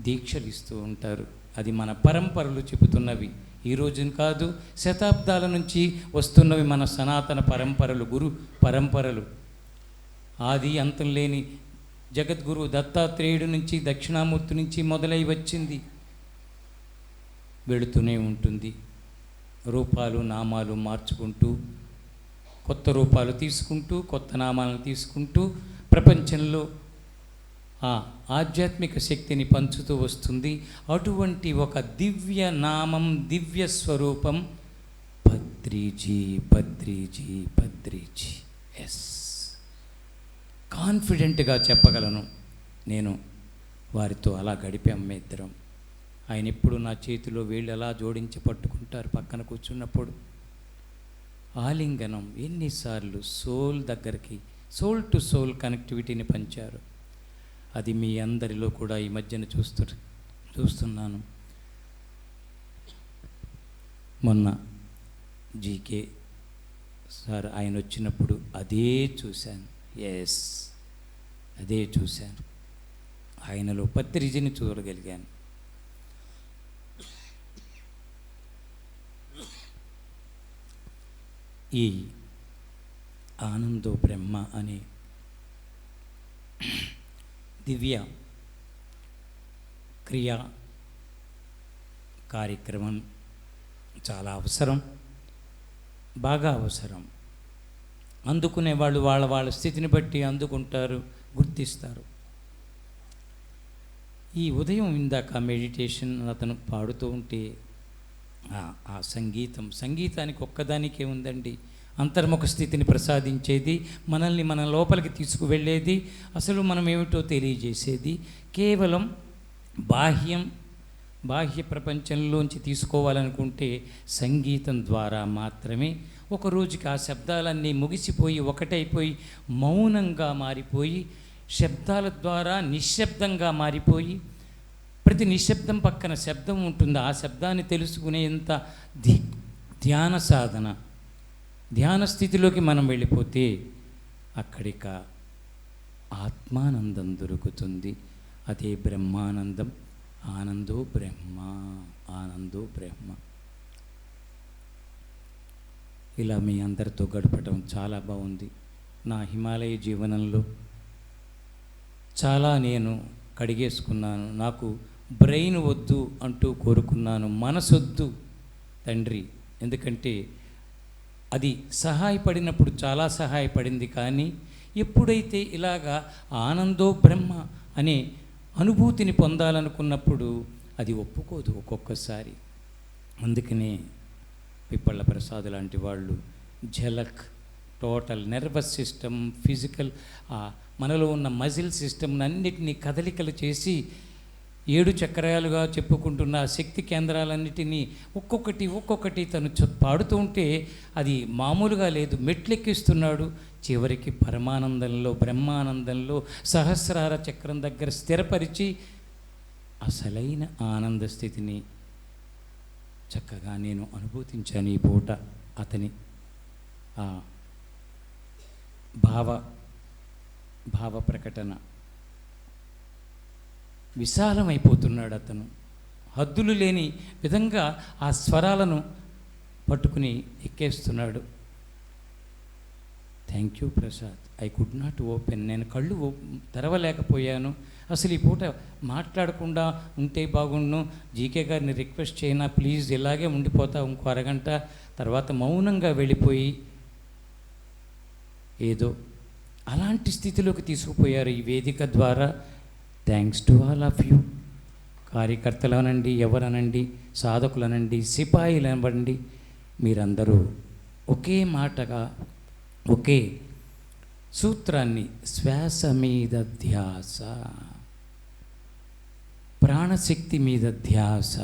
[SPEAKER 2] దీక్షలు ఇస్తూ ఉంటారు. అది మన పరంపరలు చెబుతున్నవి. ఈ రోజున కాదు, శతాబ్దాల నుంచి వస్తున్నవి మన సనాతన పరంపరలు, గురు పరంపరలు. ఆది అంతం లేని జగద్గురు దత్తాత్రేయుడి నుంచి, దక్షిణామూర్తి నుంచి మొదలై వచ్చింది. వెళుతూనే ఉంటుంది. రూపాలు నామాలు మార్చుకుంటూ, కొత్త రూపాలు తీసుకుంటూ, కొత్త నామాలను తీసుకుంటూ ప్రపంచంలో ఆ ఆధ్యాత్మిక శక్తిని పంచుతూ వస్తుంది. అటువంటి ఒక దివ్య నామం, దివ్య స్వరూపం బద్రీజీ, బద్రీజీ, బద్రీజీ. ఎస్, కాన్ఫిడెంట్గా చెప్పగలను. నేను వారితో అలా గడిపాం మీ ఇద్దరం. ఆయన ఎప్పుడు నా చేతిలో వేళ్ళు అలా జోడించి పట్టుకుంటారు పక్కన కూర్చున్నప్పుడు. ఆలింగనం ఎన్నిసార్లు సోల్ దగ్గరికి, సోల్ టు సోల్ కనెక్టివిటీని పంచారు. అది మీ అందరిలో కూడా ఈ మధ్యన చూస్తున్నాను. మొన్న జీకే సార్ ఆయన వచ్చినప్పుడు అదే చూశాను. ఎస్, అదే చూశాను. ఆయనలో పత్రిజని చూడగలిగాను. ఈ ఆనందో బ్రహ్మ అనే దివ్య క్రియా కార్యక్రమం చాలా అవసరం, బాగా అవసరం. అందుకునే వాళ్ళు వాళ్ళ స్థితిని బట్టి అందుకుంటారు, గుర్తిస్తారు. ఈ ఉదయం ఇందాక మెడిటేషన్ అతను పాడుతూ ఉంటే ఆ సంగీతానికి ఒక్కదానికే ఉందండి అంతర్ముఖ స్థితిని ప్రసాదించేది, మనల్ని మన లోపలికి తీసుకువెళ్ళేది, అసలు మనం ఏమిటో తెలియజేసేది. కేవలం బాహ్య ప్రపంచంలోంచి తీసుకోవాలనుకుంటే సంగీతం ద్వారా మాత్రమే. ఒక రోజుకి ఆ శబ్దాలన్నీ ముగిసిపోయి ఒకటైపోయి మౌనంగా మారిపోయి, శబ్దాల ద్వారా నిశ్శబ్దంగా మారిపోయి, ప్రతి నిశ్శబ్దం పక్కన శబ్దం ఉంటుంది. ఆ శబ్దాన్ని తెలుసుకునేంత ధ్యాన సాధన, ధ్యాన స్థితిలోకి మనం వెళ్ళిపోతే అక్కడిక ఆత్మానందం దొరుకుతుంది. అదే బ్రహ్మానందం. ఆనందో బ్రహ్మ, ఆనందో బ్రహ్మ. ఇలా మీ అందరితో గడపడం చాలా బాగుంది. నా హిమాలయ జీవనంలో చాలా నేను కడిగేసుకున్నాను. నాకు బ్రెయిన్ వద్దు అంటూ కోరుకున్నాను, మనసొద్దు తండ్రి. ఎందుకంటే అది సహాయపడినప్పుడు చాలా సహాయపడింది. కానీ ఎప్పుడైతే ఇలాగా ఆనందో బ్రహ్మ అనే అనుభూతిని పొందాలనుకున్నప్పుడు అది ఒప్పుకోదు ఒక్కొక్కసారి. అందుకనే పిప్పళ్ళ ప్రసాద్ లాంటి వాళ్ళు ఝలక్, టోటల్ నర్వస్ సిస్టమ్, ఫిజికల్ మనలో ఉన్న మజిల్ సిస్టమ్ అన్నిటినీ కదలికలు చేసి 7 చక్రాలుగా చెప్పుకుంటున్న ఆ శక్తి కేంద్రాలన్నిటినీ ఒక్కొక్కటి తను పాడుతూ ఉంటే అది మామూలుగా లేదు, మెట్లెక్కిస్తున్నాడు. చివరికి పరమానందంలో, బ్రహ్మానందంలో సహస్రార చక్రం దగ్గర స్థిరపరిచి అసలైన ఆనంద స్థితిని చక్కగా నేను అనుభూతించాను ఈ పూట. అతని ఆ భావ ప్రకటన విశాలమైపోతున్నాడు. అతను హద్దులు లేని విధంగా ఆ స్వరాలను పట్టుకుని ఎక్కేస్తున్నాడు. Thank you Prasad. I could not open. నేను కళ్ళు తెరవలేకపోయాను. అసలు ఈ పూట మాట్లాడకుండా ఉంటే బాగుండు. జీకే గారిని రిక్వెస్ట్ చేయనా ప్లీజ్, ఇలాగే ఉండిపోతా ఇంకో అరగంట. తర్వాత మౌనంగా వెళ్ళిపోయి ఏదో అలాంటి స్థితిలోకి తీసుకుపోయారు ఈ వేదిక ద్వారా. Thanks to all of you. కార్యకర్తలనండి, ఎవరనండి, సాధకులనండి, సిపాయిలు అనండి, మీరందరూ ఒకే మాటగా ఒకే సూత్రాన్ని, శ్వాస మీద ధ్యాస, ప్రాణశక్తి మీద ధ్యాస.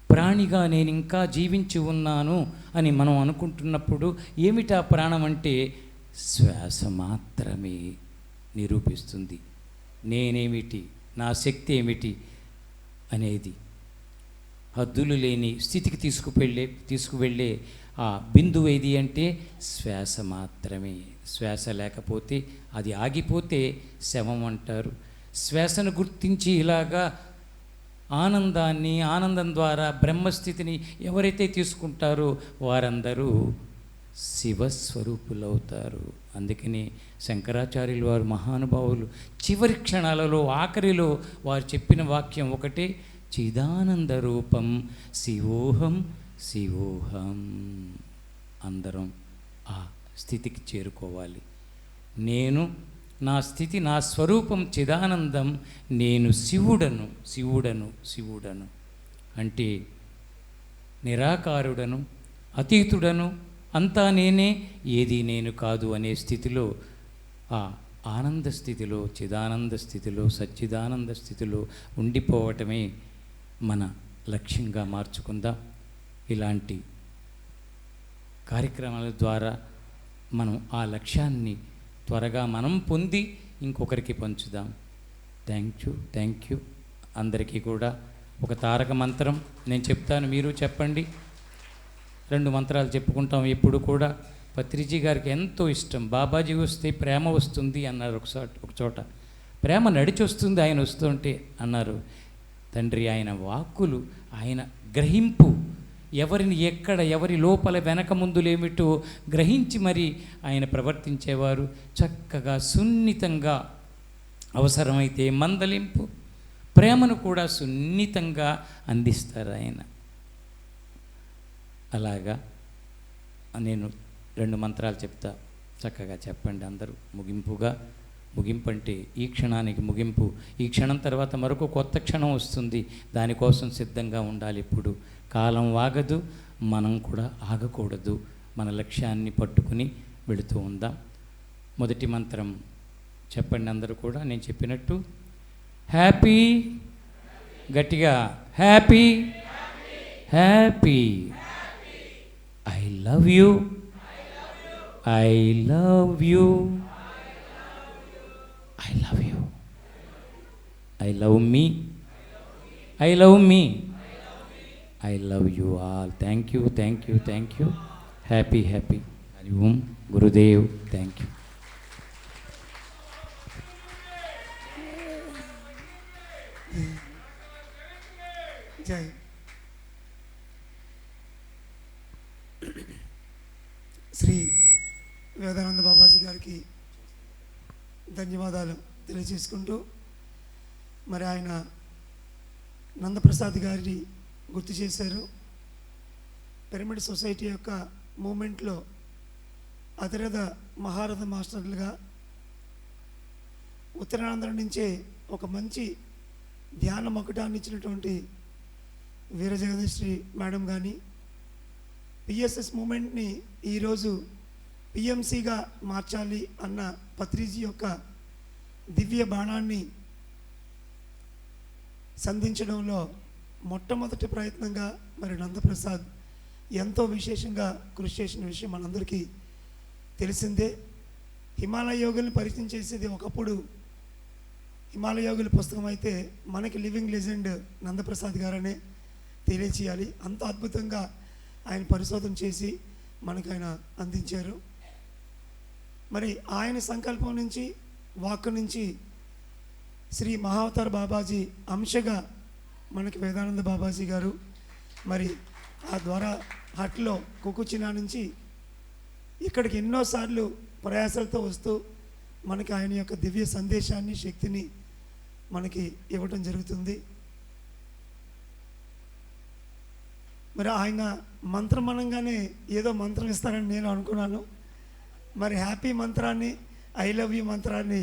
[SPEAKER 2] ప్రాణిగా నేను ఇంకా జీవించి ఉన్నాను అని మనం అనుకుంటున్నప్పుడు ఏమిటా ప్రాణం అంటే శ్వాస మాత్రమే నిరూపిస్తుంది నేనేమిటి, నా శక్తి ఏమిటి అనేది. హద్దులు లేని స్థితికి తీసుకువెళ్ళే ఆ బిందువు ఏది అంటే శ్వాస మాత్రమే. శ్వాస లేకపోతే, అది ఆగిపోతే శవం అంటారు. శ్వాసను గుర్తించి ఇలాగా ఆనందం ద్వారా బ్రహ్మస్థితిని ఎవరైతే తీసుకుంటారో వారందరూ శివస్వరూపులవుతారు. అందుకని శంకరాచార్యులు వారు మహానుభావులు చివరి క్షణాలలో, ఆఖరిలో వారు చెప్పిన వాక్యం ఒకటే, చిదానంద రూపం శివోహం శివోహం. అందరం ఆ స్థితికి చేరుకోవాలి. నేను, నా స్థితి, నా స్వరూపం చిదానందం, నేను శివుడను అంటే నిరాకారుడను, అతీతుడను, అంతా నేనే, ఏది నేను కాదు అనే స్థితిలో, ఆ ఆనంద స్థితిలో, చిదానంద స్థితిలో, సచ్చిదానంద స్థితిలో ఉండిపోవటమే మన లక్ష్యంగా మార్చుకుందాం. ఇలాంటి కార్యక్రమాల ద్వారా మనం ఆ లక్ష్యాన్ని త్వరగా మనం పొంది ఇంకొకరికి పంచుదాం. థ్యాంక్ యూ అందరికీ కూడా. ఒక తారక మంత్రం నేను చెప్తాను, మీరు చెప్పండి. 2 మంత్రాలు చెప్పుకుంటాం ఎప్పుడు కూడా. పత్రిజీ గారికి ఎంతో ఇష్టం. బాబాజీ వస్తే ప్రేమ వస్తుంది అన్నారు ఒక చోట. ప్రేమ నడిచి వస్తుంది ఆయన వస్తుంటే అన్నారు. తండ్రి ఆయన వాక్కులు, ఆయన గ్రహింపు, ఎవరిని ఎక్కడ, ఎవరి లోపల వెనక ముందులేమిటో గ్రహించి మరి ఆయన ప్రవర్తించేవారు. చక్కగా సున్నితంగా, అవసరమైతే మందలింపు, ప్రేమను కూడా సున్నితంగా అందిస్తారు ఆయన. అలాగా నేను 2 మంత్రాలు చెప్తా, చక్కగా చెప్పండి అందరూ. ముగింపు అంటే ఈ క్షణానికి ముగింపు. ఈ క్షణం తర్వాత మరొక కొత్త క్షణం వస్తుంది. దానికోసం సిద్ధంగా ఉండాలి. ఇప్పుడు కాలం ఆగదు, మనం కూడా ఆగకూడదు. మన లక్ష్యాన్ని పట్టుకుని వెళుతూ ఉందాం. మొదటి మంత్రం చెప్పండి అందరూ కూడా నేను చెప్పినట్టు. హ్యాపీ, గట్టిగా happy, happy. I love you, I love you, I love you, I love me, I love me, I love you all. Thank you. Happy. Hari Om Gurudev. Thank you.
[SPEAKER 1] జై. శ్రీ వేదానంద బాబాజీ గారికి ధన్యవాదాలు తెలియజేసుకుంటూ, మరి ఆయన నందప్రసాద్ గారిని గుర్తు చేశారు. పిరమిడ్ సొసైటీ యొక్క మూమెంట్లో అతిరథ మహారథ మాస్టర్లుగా ఉత్తరాంధ్ర నుంచే ఒక మంచి ధ్యాన మకుటాన్ని ఇచ్చినటువంటి వీర జగదీశ్వరి మేడం కానీ, పిఎస్ఎస్ మూమెంట్ని ఈరోజు పిఎంసిగా మార్చాలి అన్న పత్రిజీ యొక్క దివ్య బాణాన్ని సంధించడంలో మొట్టమొదటి ప్రయత్నంగా మరి నందప్రసాద్ ఎంతో విశేషంగా కృషి చేసిన విషయం మనందరికీ తెలిసిందే. హిమాలయ యోగుల్ని పరిచయం చేసేది ఒకప్పుడు హిమాలయ యోగుల పుస్తకం అయితే మనకి లివింగ్ లెజెండ్ నందప్రసాద్ గారనే తెలియచేయాలి. అంత అద్భుతంగా ఆయన పరిశోధన చేసి మనకు ఆయన అందించారు. మరి ఆయన సంకల్పం నుంచి వాక్కు నుంచి శ్రీ మహావతార్ బాబాజీ అంశగా మనకి వేదానంద బాబాజీ గారు మరి ఆ ద్వారా హట్లో కుకుచినా నుంచి ఇక్కడికి ఎన్నోసార్లు ప్రయాసాలతో వస్తూ మనకి ఆయన యొక్క దివ్య సందేశాన్ని శక్తిని మనకి ఇవ్వటం జరుగుతుంది. మరి ఆయన మంత్రం అనగానే ఏదో మంత్రం ఇస్తారని నేను అనుకున్నాను. మరి హ్యాపీ మంత్రాన్ని, ఐ లవ్ యూ మంత్రాన్ని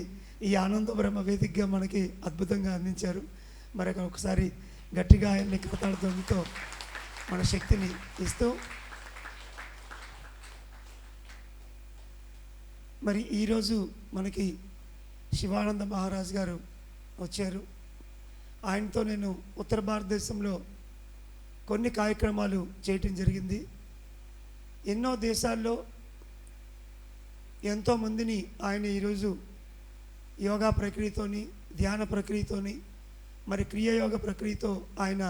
[SPEAKER 1] ఈ ఆనంద బ్రహ్మ వేదికగా మనకి అద్భుతంగా అందించారు. మరి ఒకసారి గట్టిగా ఆయన్ని కథార్థంతో మన శక్తిని ఇస్తూ మరి ఈరోజు మనకి శివానంద మహారాజ్ గారు వచ్చారు. ఆయనతో నేను ఉత్తర భారతదేశంలో కొన్ని కార్యక్రమాలు చేయటం జరిగింది. ఎన్నో దేశాల్లో ఎంతోమందిని ఆయన ఈరోజు యోగా ప్రక్రియతోని, ధ్యాన ప్రక్రియతోని, మరి క్రియాయోగ ప్రక్రియతో ఆయన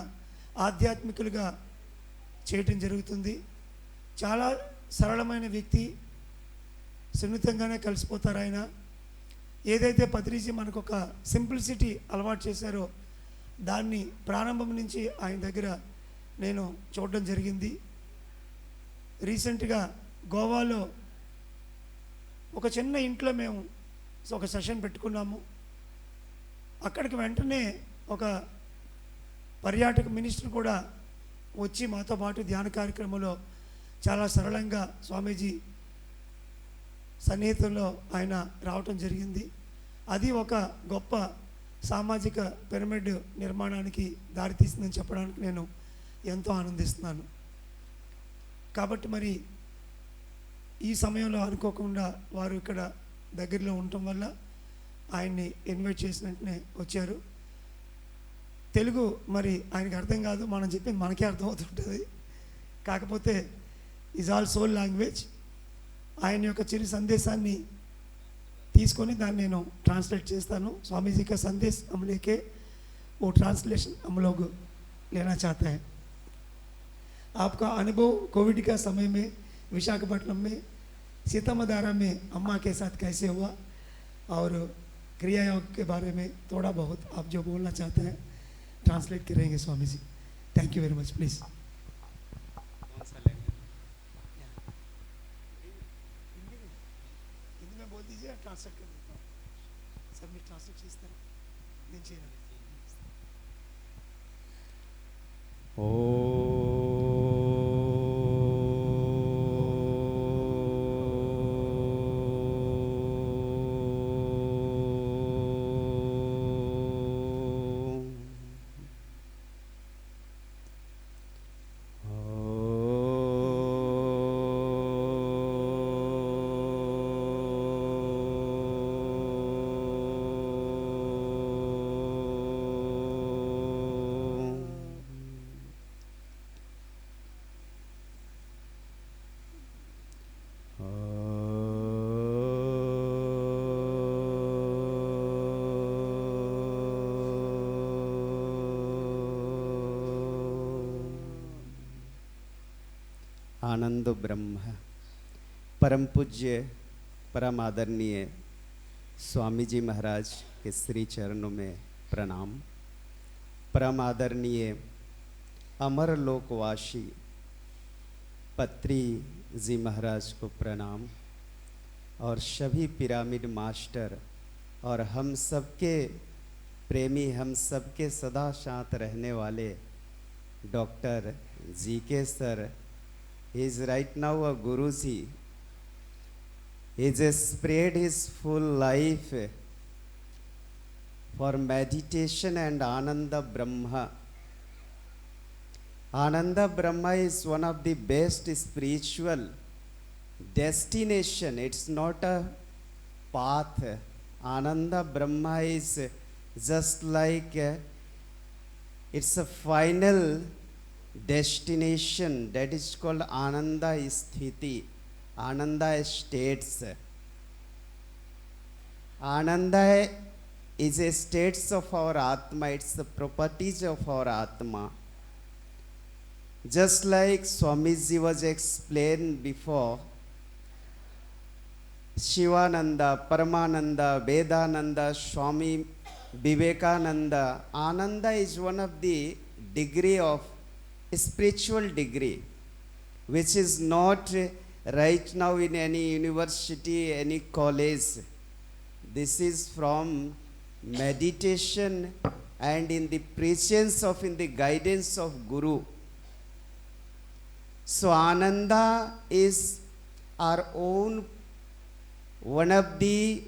[SPEAKER 1] ఆధ్యాత్మికులుగా చేయటం జరుగుతుంది. చాలా సరళమైన వ్యక్తి, సున్నితంగానే కలిసిపోతారు ఆయన. ఏదైతే పత్రిజీ మనకు ఒక సింప్లిసిటీ అలవాటు చేశారో దాన్ని ప్రారంభం నుంచి ఆయన దగ్గర నేను చూడడం జరిగింది. రీసెంట్గా గోవాలో ఒక చిన్న ఇంట్లో మేము ఒక సెషన్ పెట్టుకున్నాము. అక్కడికి వెంటనే ఒక పర్యాటక మినిస్టర్ కూడా వచ్చి మాతో పాటు ధ్యాన కార్యక్రమంలో చాలా సరళంగా స్వామీజీ సన్నిహితంలో ఆయన రావటం జరిగింది. అది ఒక గొప్ప సామాజిక పిరమిడ్ నిర్మాణానికి దారితీస్తుందని చెప్పడానికి నేను ఎంతో ఆనందిస్తున్నాను. కాబట్టి మరి ఈ సమయంలో అనుకోకుండా వారు ఇక్కడ దగ్గరలో ఉండటం వల్ల ఆయన్ని ఇన్వైట్ చేసిన వెంటనే వచ్చారు. తెలుగు మరి ఆయనకి అర్థం కాదు, మనం చెప్పింది మనకే అర్థమవుతుంటుంది. కాకపోతే ఈజ్ ఆల్ సోల్ లాంగ్వేజ్. ఆయన యొక్క చిరు సందేశాన్ని తీసుకొని దాన్ని నేను ట్रांसलेट చేస్తాను. स्वामी जी का संदेश हम लेके वो ट्रांसलेशन हम लोग लेना चाहते हैं. आपका अनुभव कोविड का समय में विशाखापट्टनम में सीतामढ़ी में अम्मा के साथ कैसे हुआ और क्रिया योग के बारे में थोड़ा बहुत आप जो बोलना चाहते हैं ट्रांसलेट करेंगे Swami ji. Thank you very much. Please translate कर देता हूँ. सबमिट ट्रांसलेट చేస్తారు. నేను చేయను.
[SPEAKER 3] आनंद ब्रह्म परम पूज्य परम आदरणीय स्वामी जी महाराज के श्री चरणों में प्रणाम. परम आदरणीय अमर लोकवासी पत्री जी महाराज को प्रणाम और सभी पिरामिड मास्टर और हम सबके प्रेमी, हम सबके सदा साथ रहने वाले डॉक्टर जी के sir. He is right now a Guruji. He has spread his full life for meditation and Ananda Brahma. Ananda Brahma is one of the best spiritual destination. It's not a path. Ananda Brahma is just like It's a final destination that is called Ananda Sthiti, Ananda states. Ananda is a states of our Atma, it's the properties of our Atma. Just like Swamiji was explained before, Shivananda, Paramananda, Vedananda, Swami Vivekananda, Ananda is one of the degree of spiritual degree, which is not right now in any university, any college. This is from meditation and in the presence of, in the guidance of Guru. So Ananda is our own one of the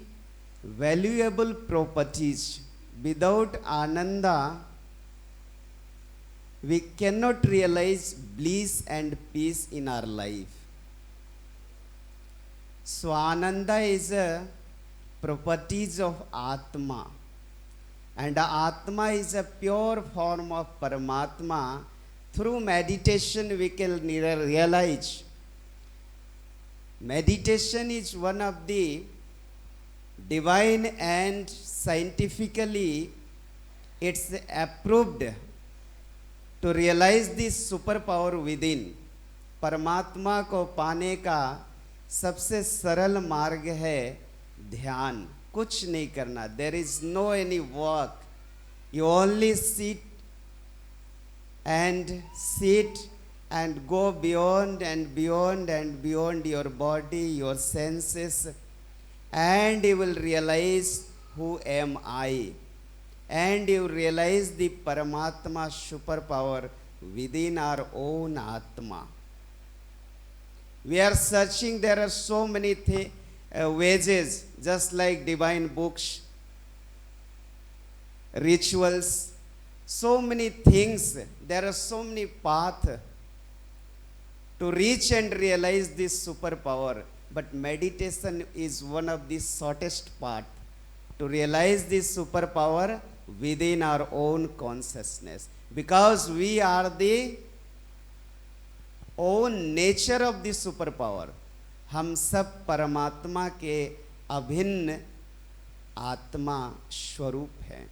[SPEAKER 3] valuable properties. Without Ananda, we cannot realize bliss and peace in our life. So Ananda is a properties of Atma, and Atma is a pure form of Paramatma. Through meditation we can realize. Meditation is one of the divine and scientifically it's approved to realize this superpower within. परमात्मा को पाने का सबसे सरल मार्ग है ध्यान. कुछ नहीं करना. There is no any work. You only sit and go beyond and beyond and beyond your body, your senses, and you will realize who am I, and you realize the Paramatma superpower within our own Atma. We are searching, there are so many ways, just like divine books, rituals, so many things. There are so many paths to reach and realize this superpower. But meditation is one of the shortest path to realize this superpower within our own consciousness. Because we are the own nature of the superpower. हम सब परमात्मा के अभिन्न आत्मा स्वरूप हैं.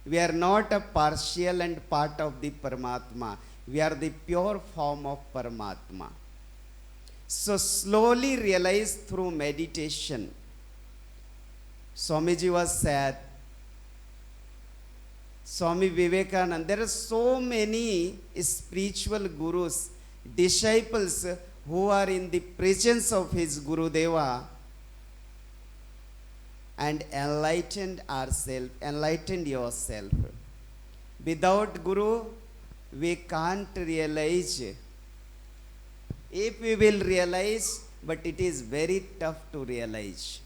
[SPEAKER 3] We are not a partial and part of the Paramatma. We are the pure form of Paramatma. So slowly realize through meditation. Swamiji was sad. Swami Vivekananda. There are so many spiritual gurus, disciples who are in the presence of his Gurudeva and enlightened ourselves, enlightened yourself. Without Guru, we can't realize. If we will realize, but it is very tough to realize.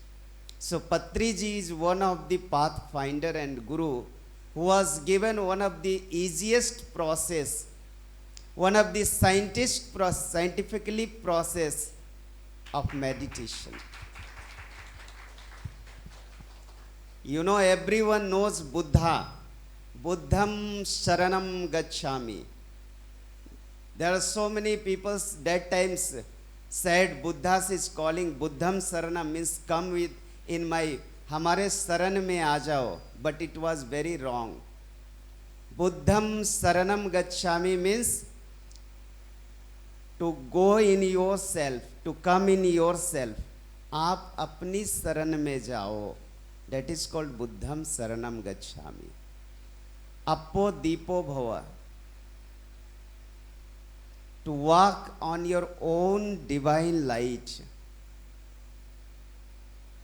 [SPEAKER 3] So Patriji is one of the pathfinder and Guru who was given one of the easiest process, one of the scientifically process of meditation. You know, everyone knows Buddha. Buddham Sharanam Gacchami. There are so many people that times said Buddha is calling Buddham Saranam means come with in my हमारे शरण में आ जाओ. But it was very wrong. Buddham Saranam Gacchami means to go in yourself, to come in yourself. आप अपनी शरण में जाओ. That is called Buddham Saranam Gacchami. Appo Deepo Bhava. To walk on your own divine light.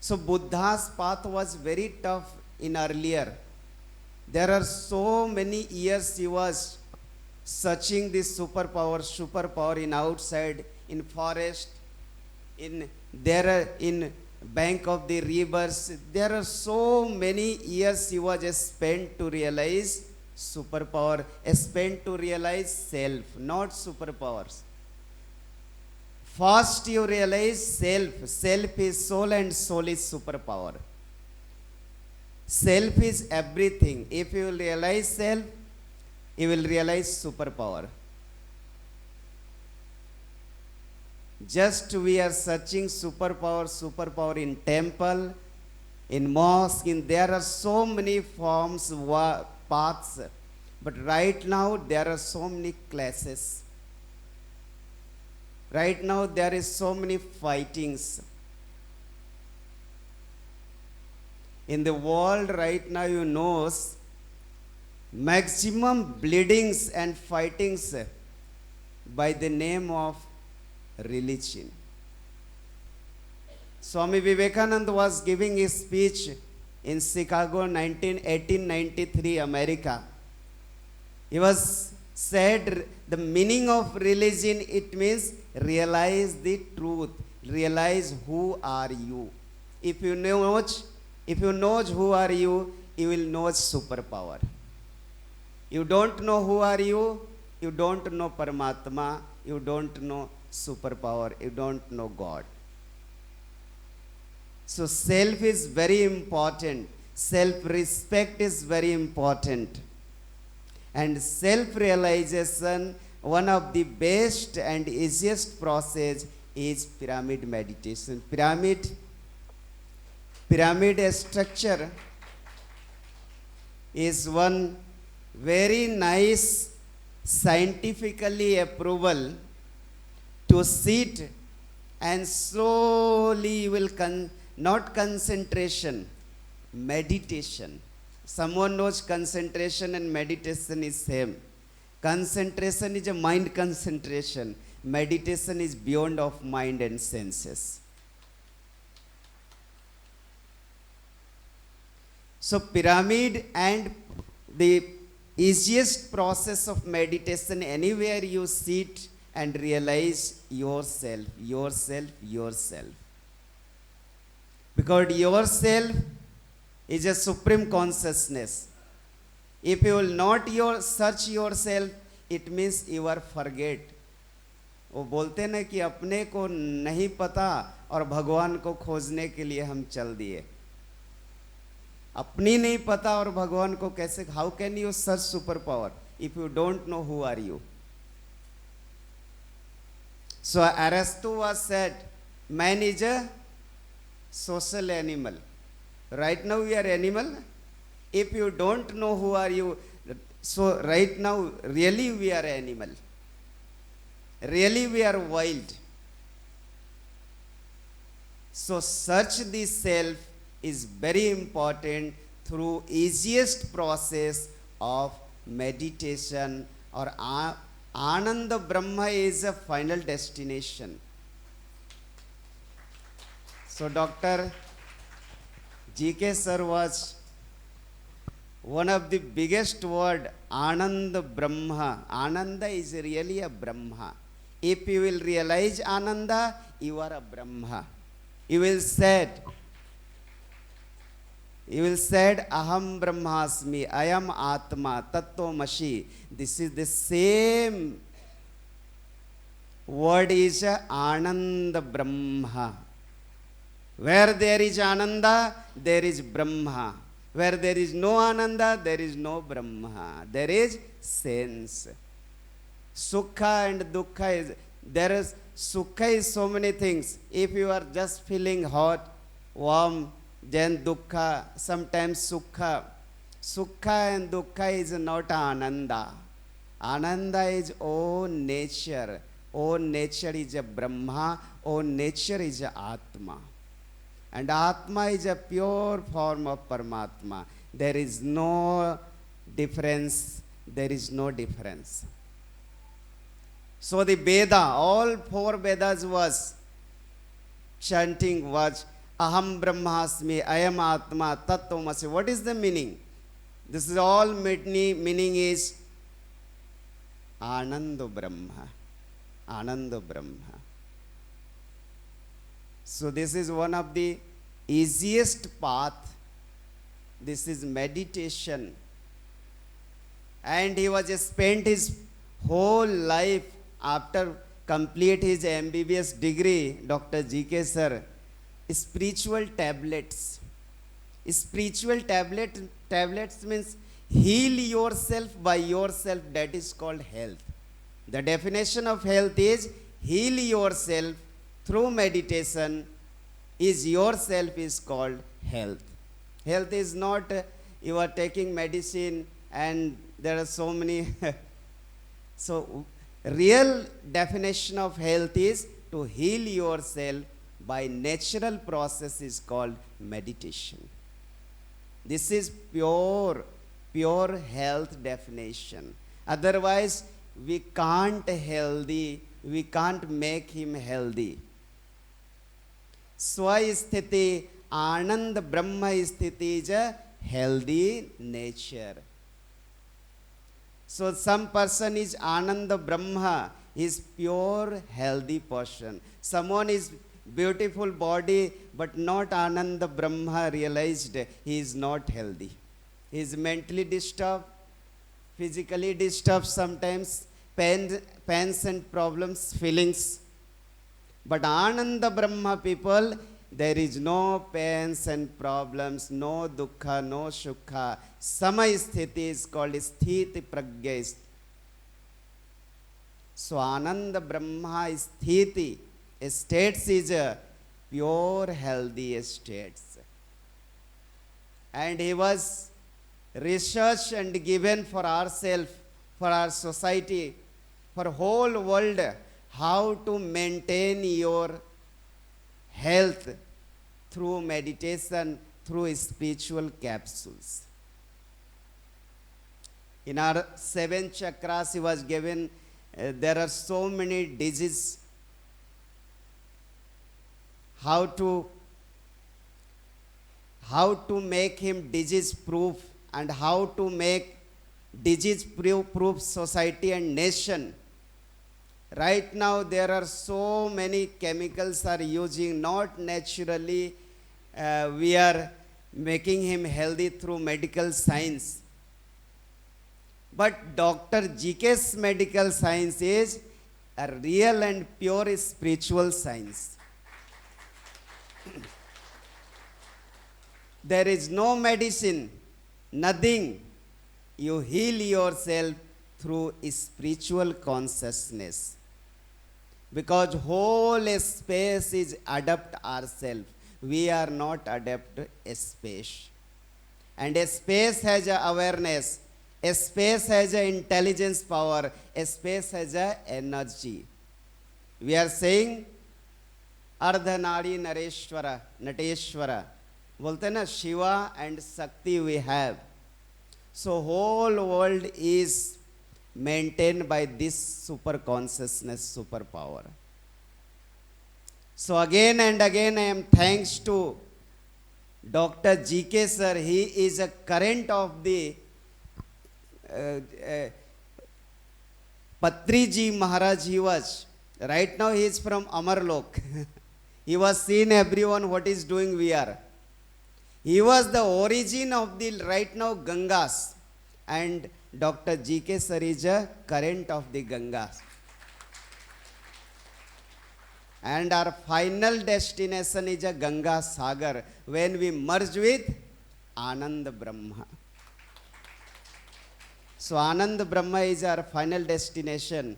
[SPEAKER 3] So Buddha's path was very tough in earlier. There are so many years he was searching this superpower in outside, in forest, in bank of the rivers. There are so many years he was spent to realize superpower, spent to realize self, not superpowers. First you realize self. Self is soul and soul is superpower. Self is everything. If you realize self, you will realize superpower. Just we are searching superpower in temple, in mosque, there are so many forms, paths. But right now there are so many classes. Right now there is so many fightings. In the world right now, you know, maximum bleedings and fightings by the name of religion. Swami Vivekananda was giving a speech in Chicago, 1893, America. He was said the meaning of religion, it means realize the truth, realize who are you. If you know who are you, you will know superpower. You don't know who are you don't know Paramatma, you don't know superpower, you don't know God. So self is very important. Self-respect is very important. And self-realization, one of the best and easiest process is pyramid meditation. Pyramid structure is one very nice scientifically approval to sit and slowly you will not concentration, meditation. Someone knows concentration and meditation is same. Concentration is a mind concentration. Meditation is beyond of mind and senses. So pyramid and the easiest process of meditation, anywhere you sit and realize yourself. Because yourself is a supreme consciousness. If you will not search yourself, it means you are forget. वो बोलते ना कि अपने को नहीं पता और भगवान को खोजने के लिए हम चल दिए. अपनी नहीं पता और भगवान को कैसे, how can you search superpower if you don't know who are you? So Aristotle was said, man is a social animal. Right now we are animal. If you don't know who are you, so right now really we are animal. Really we are wild. So search the self is very important through easiest process of meditation, or Ananda Brahma is a final destination. So Dr. G.K. sir was one of the biggest word, Ananda Brahma. Ananda is really a Brahma. If you will realize Ananda, you are a Brahma. You will said, Aham Brahmasmi, I am Atma, Tattvamasi. This is the same word is Ananda Brahma. Where there is Ananda, there is Brahma. Where there is no Ananda, there is no Brahma. There is sense. Sukha and Dukkha Sukha is so many things. If you are just feeling hot, warm, then Dukkha, sometimes Sukha. Sukha and Dukkha is not Ananda. Ananda is own nature. Own nature is a Brahma. Own nature is a Atma. And Atma is a pure form of Paramatma. There is no difference. There is no difference. So the Veda, all 4 Vedas was chanting was Aham Brahmasmi, I am Atma, Tattvamasi. What is the meaning? This is all meaning is Ananda Brahma. Ananda Brahma. So this is one of the easiest path. This is meditation. And he was spent his whole life after complete his MBBS degree, Dr. G.K. sir, spiritual tablets. Spiritual tablets means heal yourself by yourself, that is called health. The definition of health is heal yourself through meditation, is yourself is called health. Health is not you are taking medicine and there are so many. So real definition of health is to heal yourself by natural process is called meditation. This is pure health definition. Otherwise, we can't make him healthy. Swasthiti Anand Brahma Sthiti is a healthy nature. So some person is Ananda Brahma, is pure healthy person. Someone is beautiful body but not Ananda Brahma realized he is not healthy. He is mentally disturbed, physically disturbed sometimes, pains and problems, feelings. But Ananda Brahma people, there is no pains and problems, no dukkha, no sukha. Samay sthiti is called sthiti pragya. So Ananda Brahma sthiti states is a pure healthy states. And he was researched and given for ourselves, for our society, for whole world, how to maintain your health through meditation, through spiritual capsules. In our 7 chakras, he was given, there are so many diseases. How to make him disease proof and how to make disease proof society and nation. Right now there are so many chemicals are using, not naturally we are making him healthy through medical science. But Dr. GK's medical science is a real and pure spiritual science. There is no medicine, nothing. You heal yourself through spiritual consciousness. Because whole space is adapt ourselves. We are not adapt a space. And a space has a awareness. A space has a intelligence power. A space has a energy. We are saying Ardhanari Nareshwara, Nateshwara. बोलते हैं ना Shiva and Shakti we have. So whole world is maintained by this super consciousness, super power. So again and again I am thanks to Dr. GK sir. He is a current of the Patriji Maharaj. He was right now he is from Amarlok. He was seen everyone what is doing we are. He was the origin of the right now Gangas, and Dr. GK sir is a current of the Gangas. And our final destination is a Ganga Sagar when we merge with Anand Brahma. So Anand Brahma is our final destination.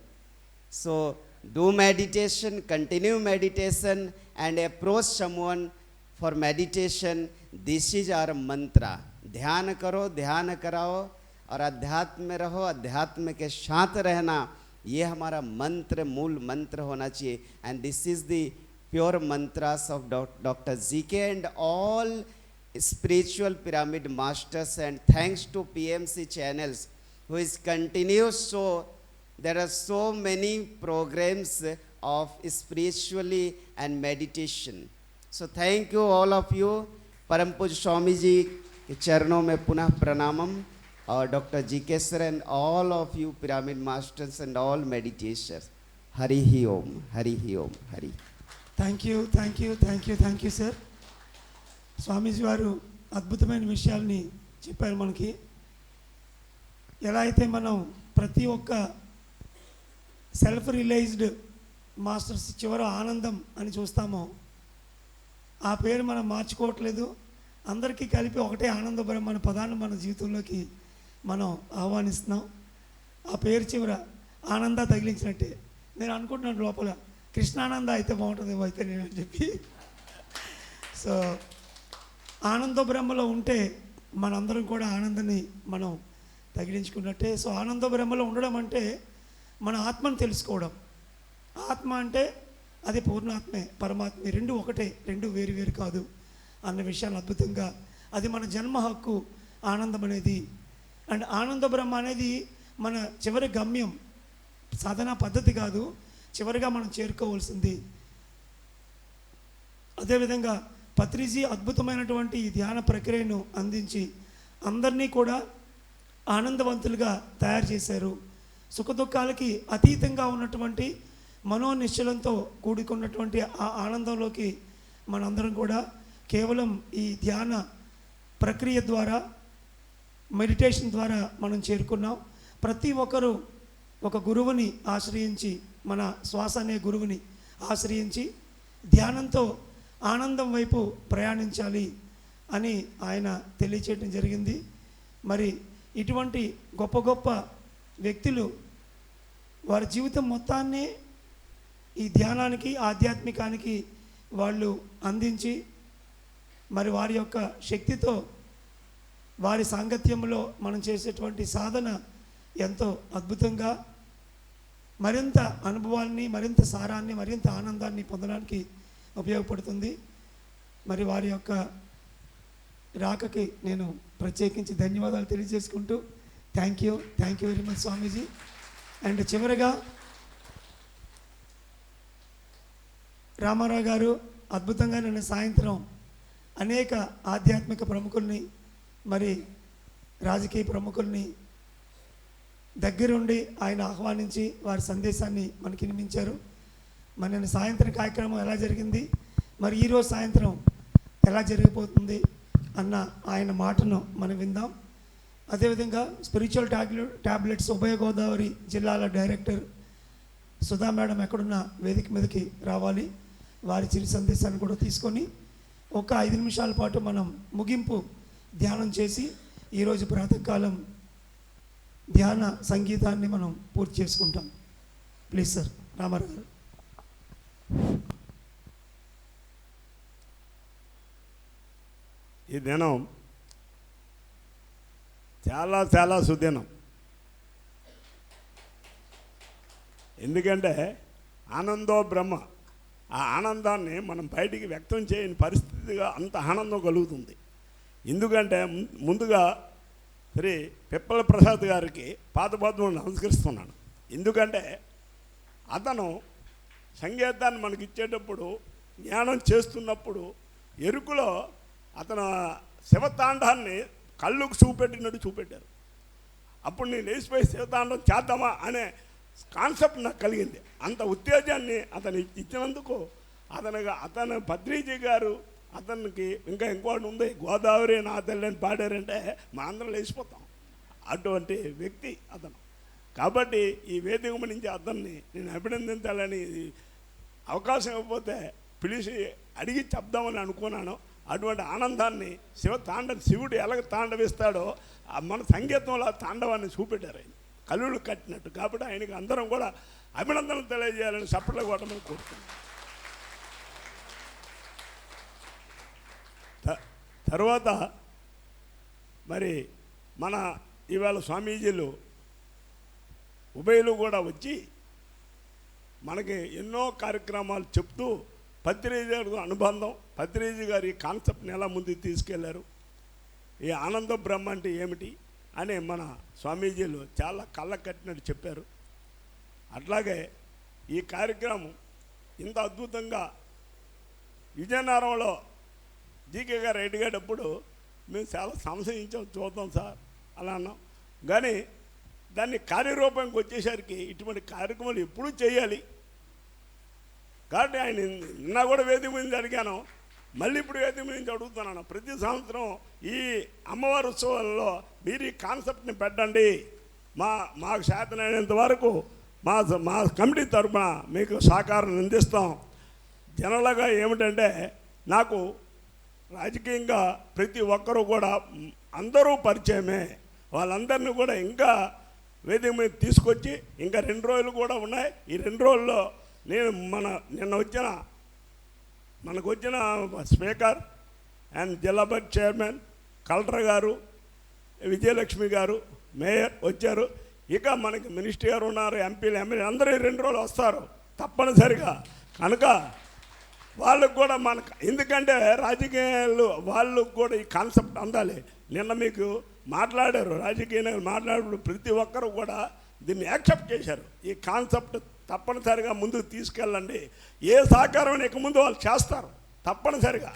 [SPEAKER 3] So do meditation, continue meditation, and approach someone for meditation. This is our mantra. ध्यान करो, ध्यान कराओ और अध्यात्म में रहो, अध्यात्म के साथ रहना, ये हमारा मंत्र, मूल मंत्र होना चाहिए. And this is the pure mantras of Dr. GK and all spiritual pyramid masters. And thanks to PMC channels who is continuous. So there are so many programs of spiritually and meditation. So thank you all of you. परम पूज्य स्वामी जी के चरणों में पुनः प्रणामम. और doctor GK sir and all of you pyramid masters and all meditators. Hari ही ओम, हरि ही Om, Hari.
[SPEAKER 1] Thank you sir. Swamiji వారు అద్భుతమైన విషయాల్ని చెప్పారు మనకి. ఎలా అయితే మనం ప్రతి ఒక్క సెల్ఫ్ రియలైజ్డ్ మాస్టర్స్ చివర ఆనందం అని చూస్తామో, ఆ పేరు మనం మార్చుకోవట్లేదు. అందరికీ కలిపి ఒకటే ఆనంద బ్రహ్మ అనే పదాన్ని మన జీవితంలోకి మనం ఆహ్వానిస్తున్నాం. ఆ పేరు చివర ఆనంద తగిలించినట్టే నేను అనుకుంటున్నాను లోపల, కృష్ణానంద అయితే బాగుంటుందేమో అయితే నేను అని చెప్పి. సో ఆనంద బ్రహ్మలో ఉంటే మనందరం కూడా ఆనందాన్ని మనం తగిలించుకున్నట్టే. సో ఆనంద బ్రహ్మలో ఉండడం అంటే మన ఆత్మను తెలుసుకోవడం. ఆత్మ అంటే అది పూర్ణాత్మే, పరమాత్మే, రెండు ఒకటే, రెండు వేరు వేరు కాదు అన్న విషయాన్ని అద్భుతంగా, అది మన జన్మ హక్కు ఆనందం అనేది. అండ్ ఆనంద బ్రహ్మ అనేది మన చివరి గమ్యం, సాధనా పద్ధతి కాదు, చివరిగా మనం చేరుకోవాల్సింది. అదేవిధంగా పత్రిజీ అద్భుతమైనటువంటి ఈ ధ్యాన ప్రక్రియను అందించి అందరినీ కూడా ఆనందవంతులుగా తయారు చేశారు. సుఖదుఖాలకి అతీతంగా ఉన్నటువంటి మనోనిశ్చలంతో కూడుకున్నటువంటి ఆ ఆనందంలోకి మనందరం కూడా కేవలం ఈ ధ్యాన ప్రక్రియ ద్వారా, మెడిటేషన్ ద్వారా మనం చేరుకున్నాం. ప్రతి ఒక్కరూ ఒక గురువుని ఆశ్రయించి, మన శ్వాస అనే గురువుని ఆశ్రయించి ధ్యానంతో ఆనందం వైపు ప్రయాణించాలి అని ఆయన తెలియచేయడం జరిగింది. మరి ఇటువంటి గొప్ప గొప్ప వ్యక్తులు వారి జీవితం మొత్తాన్నే ఈ ధ్యానానికి, ఆధ్యాత్మికానికి వాళ్ళు అందించి, మరి వారి యొక్క శక్తితో, వారి సాంగత్యంలో మనం చేసేటువంటి సాధన ఎంతో అద్భుతంగా మరింత అనుభవాన్ని, మరింత సారాన్ని, మరింత ఆనందాన్ని పొందడానికి ఉపయోగపడుతుంది. మరి వారి యొక్క రాకకి నేను ప్రత్యేకించి ధన్యవాదాలు తెలియజేసుకుంటూ thank you very much Swamiji. And చివరగా రామారావు గారు అద్భుతంగా నిన్న సాయంత్రం అనేక ఆధ్యాత్మిక ప్రముఖుల్ని, మరి రాజకీయ ప్రముఖుల్ని దగ్గరుండి ఆయన ఆహ్వానించి వారి సందేశాన్ని మనకి వినిపించారు. మరి నిన్న సాయంత్రం కార్యక్రమం ఎలా జరిగింది, మరి ఈరోజు సాయంత్రం ఎలా జరిగిపోతుంది అన్న ఆయన మాటను మనం విందాం. అదేవిధంగా స్పిరిచువల్ టాబ్లెట్స్ ఉభయ గోదావరి జిల్లాల డైరెక్టర్ సుధా మేడం ఎక్కడున్న వేదిక మీదకి రావాలి. వారి చిరు సందేశాన్ని కూడా తీసుకొని ఒక 5 నిమిషాల పాటు మనం ముగింపు ధ్యానం చేసి ఈరోజు ప్రాతకాలం ధ్యాన సంగీతాన్ని మనం పూర్తి చేసుకుంటాం. ప్లీజ్ సార్ రామారావు గారు.
[SPEAKER 4] ఈ దినం చాలా చాలా సుదినం. ఎందుకంటే ఆనందో బ్రహ్మ, ఆ ఆనందాన్ని మనం బయటికి వ్యక్తం చేయని పరిస్థితిగా అంత ఆనందం కలుగుతుంది. ఎందుకంటే ముందుగా శ్రీ పిప్పల ప్రసాద్ గారికి పాదపద్మను నమస్కరిస్తున్నాను. ఎందుకంటే అతను సంగీతాన్ని మనకి ఇచ్చేటప్పుడు, జ్ఞానం చేస్తున్నప్పుడు ఎరుకులో అతను శివతాండాన్ని కళ్ళుకు చూపెట్టినట్టు చూపెట్టారు. అప్పుడు నేను లేచిపోయి శివతాండం చేద్దామా అనే కాన్సెప్ట్ నాకు కలిగింది. అంత ఉత్తేజాన్ని అతను ఇచ్చినందుకు అతను పత్రిజీ గారు అతనికి ఇంకోటి ఉంది, గోదావరి నా తల్లి అని పాడారంటే మా అందరం లేచిపోతాం. అటువంటి వ్యక్తి అతను. కాబట్టి ఈ వేదిక నుంచి అతన్ని నేను అభినందించాలని, అవకాశం ఇవ్వకపోతే పిలిచి అడిగి చెప్దామని అనుకున్నాను. అటువంటి ఆనందాన్ని శివుడు ఎలాగ తాండవిస్తాడో మన సంగీతంలో తాండవాన్ని చూపెట్టారు ఆయన, కళ్ళు కట్టినట్టు. కాబట్టి ఆయనకి అందరం కూడా అభినందనలు తెలియజేయాలని చప్పట్లు కొట్టమని కోరుతున్నాను. తర్వాత మరి మన ఇవాళ స్వామీజీలు ఉభయలు కూడా వచ్చి మనకి ఎన్నో కార్యక్రమాలు చెప్తూ పత్రిజీ గారి అనుబంధం, పత్రిజీ గారి కాన్సెప్ట్ని ఎలా ముందుకు తీసుకెళ్లారు, ఈ ఆనంద బ్రహ్మ అంటే ఏమిటి అని మన స్వామీజీలు చాలా కళ్ళ కట్టినట్టు చెప్పారు. అట్లాగే ఈ కార్యక్రమం ఇంత అద్భుతంగా విజయనగరంలో జీకే గారు అడిగేటప్పుడు మేము చాలా సంశయించాం, చూద్దాం సార్ అలా అన్నాం. కానీ దాన్ని కార్యరూపానికి వచ్చేసరికి ఇటువంటి కార్యక్రమాలు ఎప్పుడూ చేయాలి. కాబట్టి ఆయన నిన్న కూడా వేదిక మీద అడిగాను, మళ్ళీ ఇప్పుడు వేదిక మీద నుంచి అడుగుతున్నాను. ప్రతి సంవత్సరం ఈ అమ్మవారి ఉత్సవాల్లో మీరు ఈ కాన్సెప్ట్ని పెట్టండి, మాకు శాతనైనంత వరకు మా కమిటీ తరఫున మీకు సహకారం అందిస్తాం. జనరల్గా ఏమిటంటే నాకు రాజకీయంగా ప్రతి ఒక్కరూ కూడా అందరూ పరిచయమే, వాళ్ళందరినీ కూడా ఇంకా వేదిక మీద తీసుకొచ్చి ఇంకా 2 రోజులు కూడా ఉన్నాయి. ఈ 2 రోజుల్లో నేను మనకు వచ్చిన స్పీకర్ అండ్ జిల్లా పరిషత్ చైర్మన్, కలెక్టర్ గారు, విజయలక్ష్మి గారు, మేయర్ వచ్చారు. ఇక మనకి మినిస్టర్ గారు ఉన్నారు, ఎంపీలు, ఎమ్మెల్యే అందరూ ఈ 2 రోజులు వస్తారు తప్పనిసరిగా. కనుక వాళ్ళకు కూడా ఎందుకంటే రాజకీయాలు వాళ్ళకు కూడా ఈ కాన్సెప్ట్ అందాలి. నిన్న మీకు మాట్లాడారు, రాజకీయ నాయకులు మాట్లాడినప్పుడు ప్రతి ఒక్కరు కూడా దీన్ని యాక్సెప్ట్ చేశారు. ఈ కాన్సెప్ట్ తప్పనిసరిగా ముందుకు తీసుకెళ్ళండి. ఏ సహకారం ఇక ముందు వాళ్ళు చేస్తారు తప్పనిసరిగా.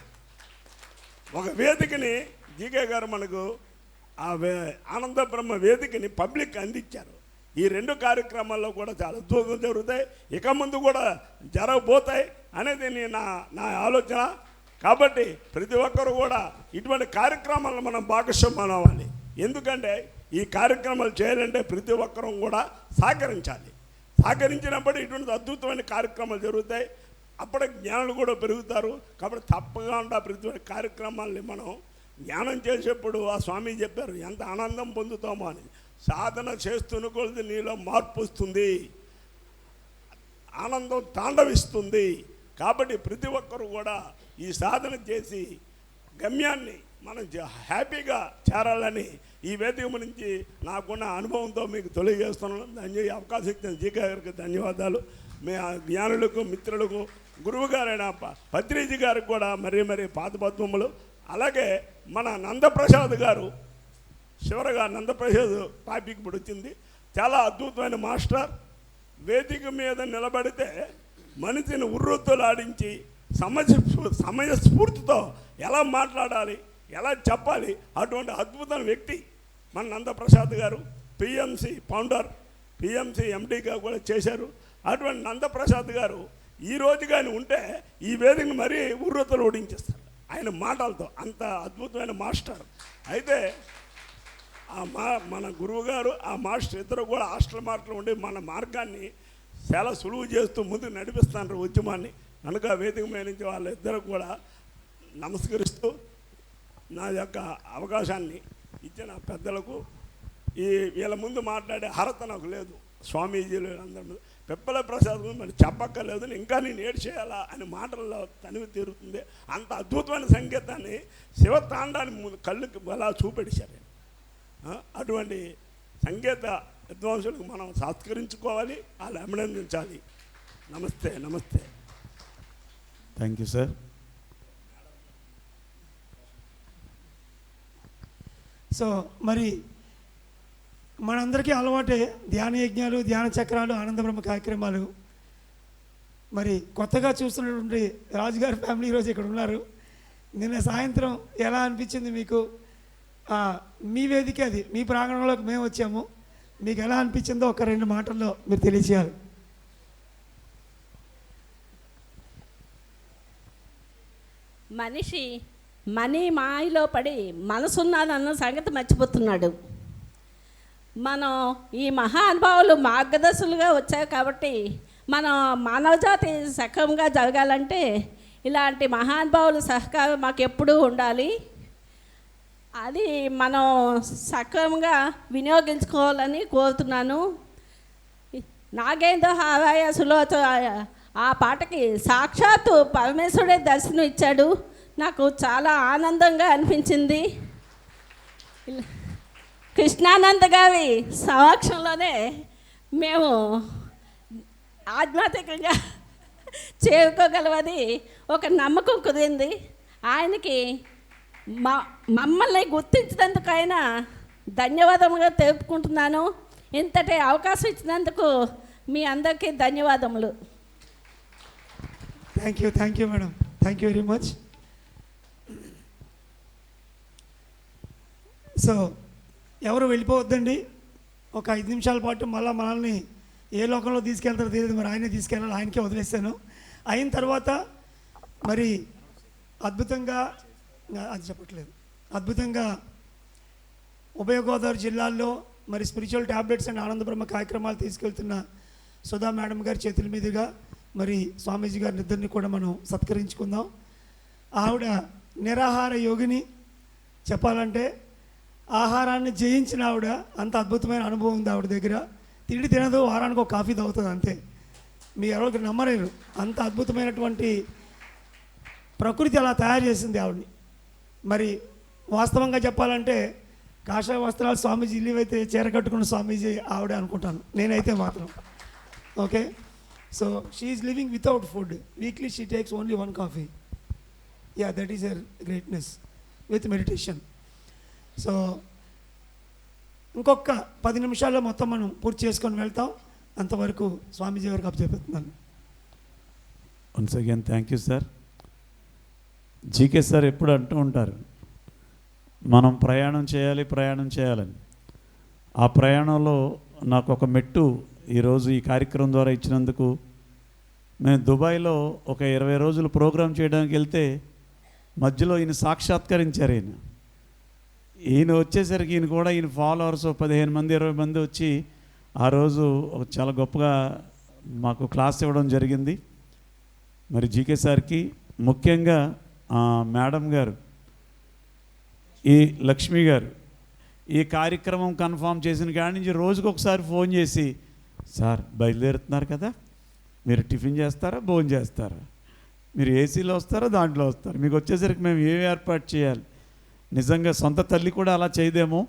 [SPEAKER 4] ఒక వేదికని జీకే గారు మనకు ఆనంద బ్రహ్మ వేదికని పబ్లిక్ అందించారు. ఈ 2 కార్యక్రమాల్లో కూడా చాలా అద్భుతంగా జరుగుతాయి, ఇక ముందు కూడా జరగబోతాయి అనేది నా ఆలోచన. కాబట్టి ప్రతి ఒక్కరు కూడా ఇటువంటి కార్యక్రమాలను మనం భాగస్వామ్యం అవ్వాలి. ఎందుకంటే ఈ కార్యక్రమాలు చేయాలంటే ప్రతి ఒక్కరూ కూడా సహకరించాలి. సహకరించినప్పుడు ఇటువంటి అద్భుతమైన కార్యక్రమాలు జరుగుతాయి. అప్పుడే జ్ఞానులు కూడా పెరుగుతారు. కాబట్టి తప్పకుండా ప్రతి ఒక్క కార్యక్రమాల్ని మనం జ్ఞానం చేసేప్పుడు ఆ స్వామి చెప్పారు ఎంత ఆనందం పొందుతామో అని. సాధన చేస్తున్న కొలది నీలో మార్పు వస్తుంది, ఆనందం తాండవిస్తుంది. కాబట్టి ప్రతి ఒక్కరు కూడా ఈ సాధన చేసి గమ్యాన్ని మనం హ్యాపీగా చేరాలని ఈ వేదిక నుంచి నాకున్న అనుభవంతో మీకు తెలియజేస్తున్నాను. అవకాశం ఇచ్చిన జీకే గారికి ధన్యవాదాలు. మీ జ్ఞానులకు, మిత్రులకు, గురువు గారైన పత్రిజీ గారికి కూడా మరీ పాదపద్మములు. అలాగే మన నందప్రసాద్ గారు, చివరగా నందప్రసాద్ టాపిక్ ఇప్పుడు వచ్చింది. చాలా అద్భుతమైన మాస్టర్. వేదిక మీద నిలబడితే మనిషిని ఉర్రూతులాడించి సమయస్ఫూర్తితో ఎలా మాట్లాడాలి, ఎలా చెప్పాలి, అటువంటి అద్భుతమైన వ్యక్తి మన నందప్రసాద్ గారు. పిఎంసి ఫౌండర్, పిఎంసి ఎండీగా కూడా చేశారు. అటువంటి నందప్రసాద్ గారు ఈరోజు కానీ ఉంటే ఈ వేదికను మరీ ఉర్రూతలు ఓడించేస్తారు ఆయన మాటలతో. అంత అద్భుతమైన మాస్టర్. అయితే మన గురువు గారు, ఆ మాస్టర్ ఇద్దరు కూడా హాస్టల్ మార్కులు ఉండి మన మార్గాన్ని చాలా సులువు చేస్తూ ముందుకు నడిపిస్తున్నారు ఉద్యమాన్ని. కనుక వేదిక మీద నుంచి వాళ్ళిద్దరు కూడా నమస్కరిస్తూ నా యొక్క అవకాశాన్ని ఇచ్చిన పెద్దలకు, ఈ వీళ్ళ ముందు మాట్లాడే అర్హత నాకు లేదు. స్వామీజీలు అందరి మీద పిప్పల ప్రసాద్ మరి చెప్పక్కర్లేదు, ఇంకా నేను ఏడు చేయాలా అని మాటల్లో తనివి తీరుతుంది. అంత అద్భుతమైన సంగీతాన్ని శివతాండాన్ని కళ్ళుకి అలా చూపెడిశారు. అటువంటి సంగీత విద్వాంసులకు మనం సత్కరించుకోవాలి, వాళ్ళు అభినందించాలి. నమస్తే. నమస్తే.
[SPEAKER 5] Thank you sir.
[SPEAKER 1] సో మరి మనందరికీ అలవాటే ధ్యాన యజ్ఞాలు, ధ్యాన చక్రాలు, ఆనందబ్రహ్మ కార్యక్రమాలు. మరి కొత్తగా చూస్తున్నటువంటి రాజుగారి ఫ్యామిలీ ఈరోజు ఇక్కడ ఉన్నారు. నిన్న సాయంత్రం ఎలా అనిపించింది మీకు? మీ వేదిక అది, మీ ప్రాంగణంలోకి మేము వచ్చాము. మీకు ఎలా అనిపించిందో ఒక 2 మాటల్లో మీరు తెలియచేయాలి.
[SPEAKER 6] మనిషి మాయలో పడి మనసున్నదన్న సంగతి మర్చిపోతున్నాడు. మనం ఈ మహానుభావులు మార్గదర్శులుగా వచ్చారు కాబట్టి మన మానవజాతి సక్రమంగా జరగాలంటే ఇలాంటి మహానుభావులు సహకారం మాకు ఎప్పుడూ ఉండాలి. అది మనం సక్రమంగా వినియోగించుకోవాలని కోరుతున్నాను. నాగేంద్ర హారాయ సులోచనాయ ఆ పాటకి సాక్షాత్తు పరమేశ్వరుడే దర్శనం ఇచ్చాడు. నాకు చాలా ఆనందంగా అనిపించింది. కృష్ణానంద గారి సమక్షంలోనే మేము ఆధ్యాత్మికంగా చేరుకోగలవని ఒక నమ్మకం కుదిరింది. ఆయనకి మమ్మల్ని గుర్తించినందుకైనా ధన్యవాదముగా తెలుపుకుంటున్నాను. ఇంతటి అవకాశం ఇచ్చినందుకు మీ అందరికీ ధన్యవాదములు.
[SPEAKER 1] Thank you madam. Thank you very much. So ఎవరు వెళ్ళిపోవద్దండి. ఒక 5 నిమిషాల పాటు మళ్ళీ మనల్ని ఏ లోకంలో తీసుకెళ్తారో తెలియదు, మరి ఆయనే తీసుకెళ్ళాలి. ఆయనకే వదిలేస్తాను. అయిన తర్వాత మరి అద్భుతంగా ఉభయ గోదావరి జిల్లాల్లో మరి స్పిరిచువల్ ట్యాబ్లెట్స్ అండ్ ఆనందబ్రహ్మ కార్యక్రమాలు తీసుకెళ్తున్న సుధా మేడం గారి చేతుల మీదుగా మరి స్వామీజీ గారిని ఇద్దరిని కూడా మనం సత్కరించుకుందాం. ఆవిడ నిరాహార యోగిని. చెప్పాలంటే ఆహారాన్ని జయించిన ఆవిడ. అంత అద్భుతమైన అనుభవం ఉంది ఆవిడ దగ్గర. తిండి తినదు, వారానికి ఒక కాఫీ తాగుతుంది అంతే. మీ ఎవరికి నమ్మలేరు, అంత అద్భుతమైనటువంటి ప్రకృతి అలా తయారు చేసింది ఆవిడని. మరి వాస్తవంగా చెప్పాలంటే కాషాయ వస్త్రాలు స్వామీజీ ఇల్లు అయితే చీర కట్టుకున్న స్వామీజీ ఆవిడే అనుకుంటాను నేనైతే మాత్రం. Okay, so she is living without food. Weekly she takes only 1 coffee. Yeah, that is your greatness with meditation. So ఇంకొక 10 నిమిషాల్లో మొత్తం మనం పూర్తి చేసుకొని వెళ్తాం. అంతవరకు స్వామీజీ గారికి అప్పచెప్తున్నాను.
[SPEAKER 5] Once again thank you sir. GK sir ఎప్పుడు అంటూ ఉంటారు, మనం ప్రయాణం చేయాలని. ఆ ప్రయాణంలో నాకు ఒక మెట్టు ఈరోజు ఈ కార్యక్రమం ద్వారా ఇచ్చినందుకు. మేము దుబాయ్లో ఒక 20 రోజులు ప్రోగ్రాం చేయడానికి వెళ్తే మధ్యలో ఈయన సాక్షాత్కరించారు. ఈయన వచ్చేసరికి ఈయన ఫాలోవర్స్ 15 మంది 20 మంది వచ్చి ఆ రోజు ఒక చాలా గొప్పగా మాకు క్లాస్ ఇవ్వడం జరిగింది. మరి జీకే సార్కి ముఖ్యంగా మేడం గారు, ఈ లక్ష్మి గారు ఈ కార్యక్రమం కన్ఫామ్ చేసిన కాడి నుంచి రోజుకు ఒకసారి ఫోన్ చేసి, సార్ బయలుదేరుతున్నారు కదా, మీరు టిఫిన్ చేస్తారా, భోజనం చేస్తారా, మీరు ఏసీలో వస్తారా, దాంట్లో వస్తారా, మీకు వచ్చేసరికి మేము ఏం ఏర్పాటు చేయాలి. నిజంగా సొంత తల్లి కూడా అలా చేయదేమో.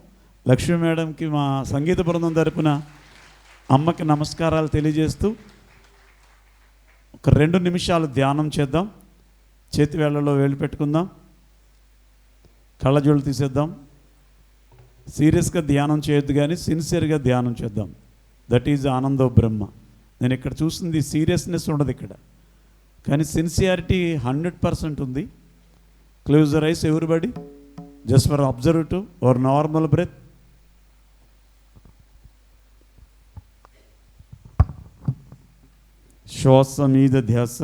[SPEAKER 5] లక్ష్మీ మేడంకి మా సంగీత బృందం తరపున అమ్మకి నమస్కారాలు తెలియజేస్తూ ఒక 2 నిమిషాలు ధ్యానం చేద్దాం. చేతి వేళ్లలో వేలు పెట్టుకుందాం, కళ్ళజోళ్ళు తీసేద్దాం. సీరియస్గా ధ్యానం చేయొద్దు కానీ సిన్సియర్గా ధ్యానం చేద్దాం. దట్ ఈజ్ ఆనందో బ్రహ్మ. నేను ఇక్కడ చూసింది సీరియస్నెస్ ఉండదు ఇక్కడ, కానీ సిన్సియారిటీ 100% ఉంది. Close your eyes everybody, just for observe our normal breath. శ్వాస మీద ధ్యాస.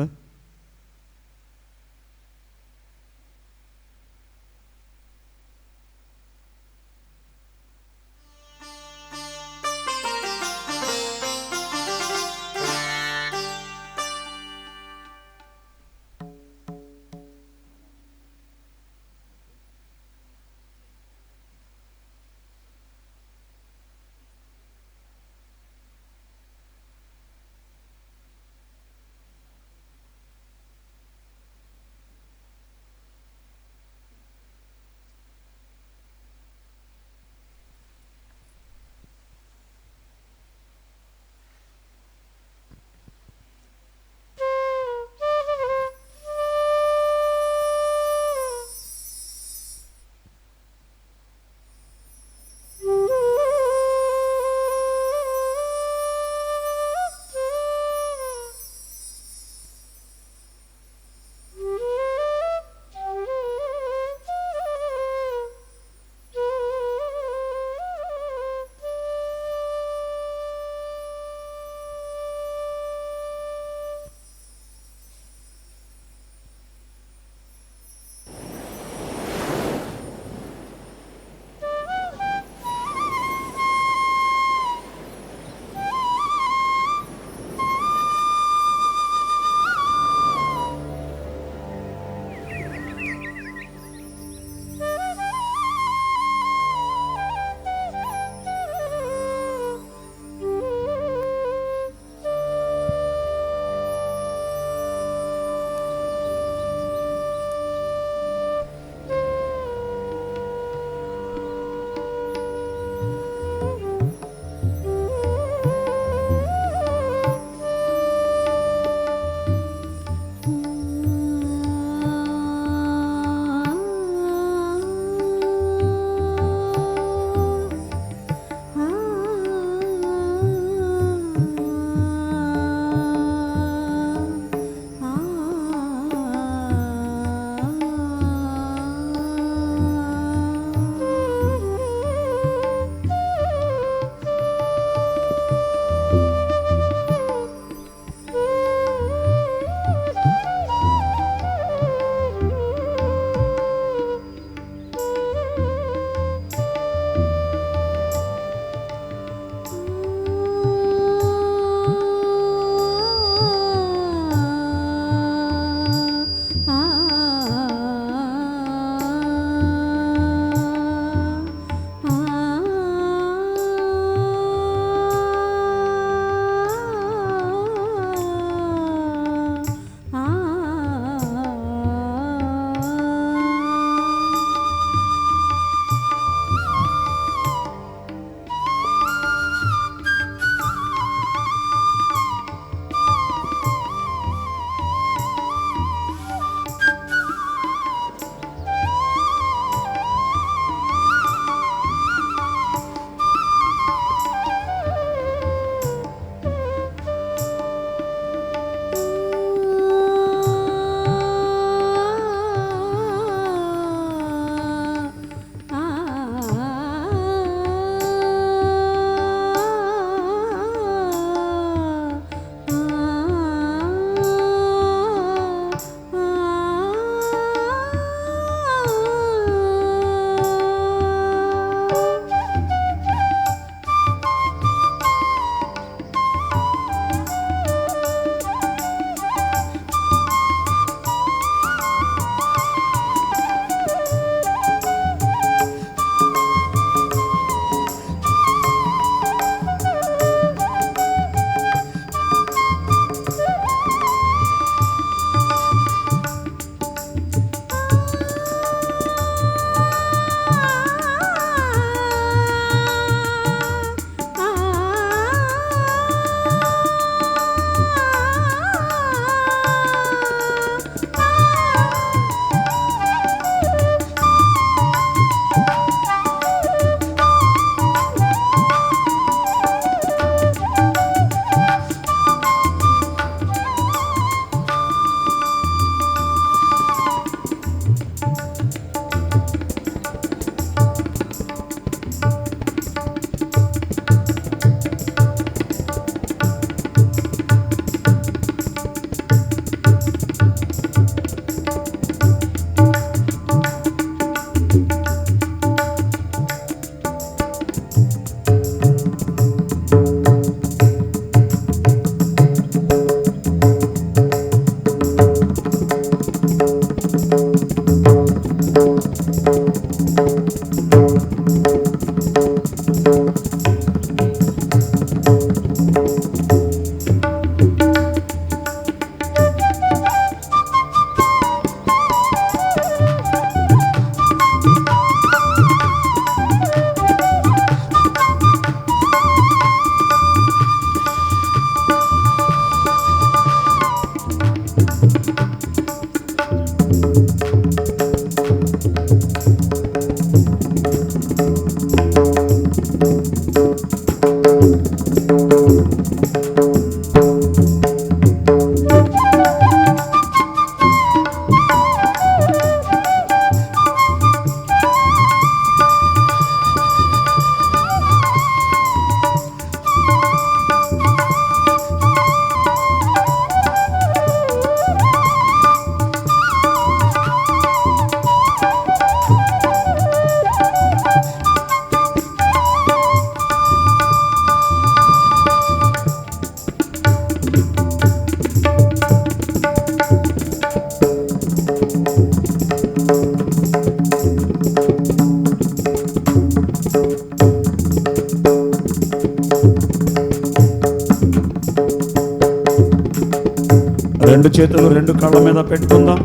[SPEAKER 5] రెండు చేతులు రెండు కాళ్ళ మీద పెట్టుకుందాం.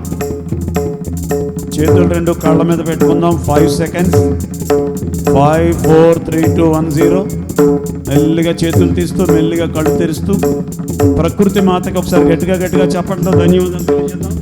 [SPEAKER 5] చేతులు రెండు కాళ్ళ మీద పెట్టుకుందాం. 5 సెకండ్స్. 5 4 3 2 1 0. మెల్లిగా చేతులు తీస్తూ మెల్లిగా కళ్ళు తెరుస్తూ ప్రకృతి మాతకి ఒకసారి గట్టిగా గట్టిగా చెప్పడంతో ధన్యవాదాలు తెలియజేద్దాం.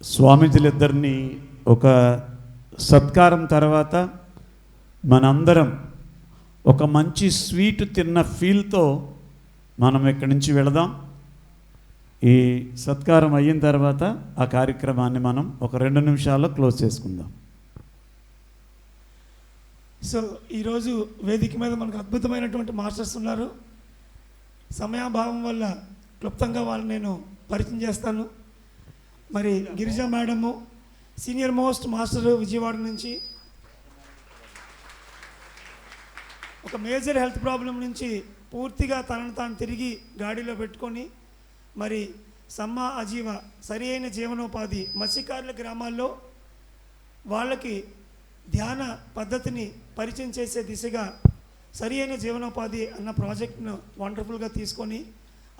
[SPEAKER 5] స్వామీజీలిద్దరిని ఒక సత్కారం తర్వాత మనందరం ఒక మంచి స్వీట్ తిన్న ఫీల్తో మనం ఇక్కడి నుంచి వెళదాం. ఈ సత్కారం అయిన తర్వాత ఆ కార్యక్రమాన్ని మనం ఒక 2 నిమిషాల్లో క్లోజ్ చేసుకుందాం.
[SPEAKER 1] సో ఈరోజు వేదిక మీద మనకు అద్భుతమైనటువంటి మాస్టర్స్ ఉన్నారు. సమయాభావం వల్ల క్లుప్తంగా వాళ్ళని నేను పరిచయం చేస్తాను. మరి Girija madam senior most master Vijayawada నుంచి, ఒక మేజర్ హెల్త్ ప్రాబ్లం నుంచి పూర్తిగా తనను తాను తిరిగి గాడిలో పెట్టుకొని మరి సమ్మా అజీవ సరి అయిన జీవనోపాధి మత్స్యకారుల గ్రామాల్లో వాళ్ళకి ధ్యాన పద్ధతిని పరిచయం చేసే దిశగా సరి అయిన జీవనోపాధి అన్న ప్రాజెక్ట్ను వండర్ఫుల్గా తీసుకొని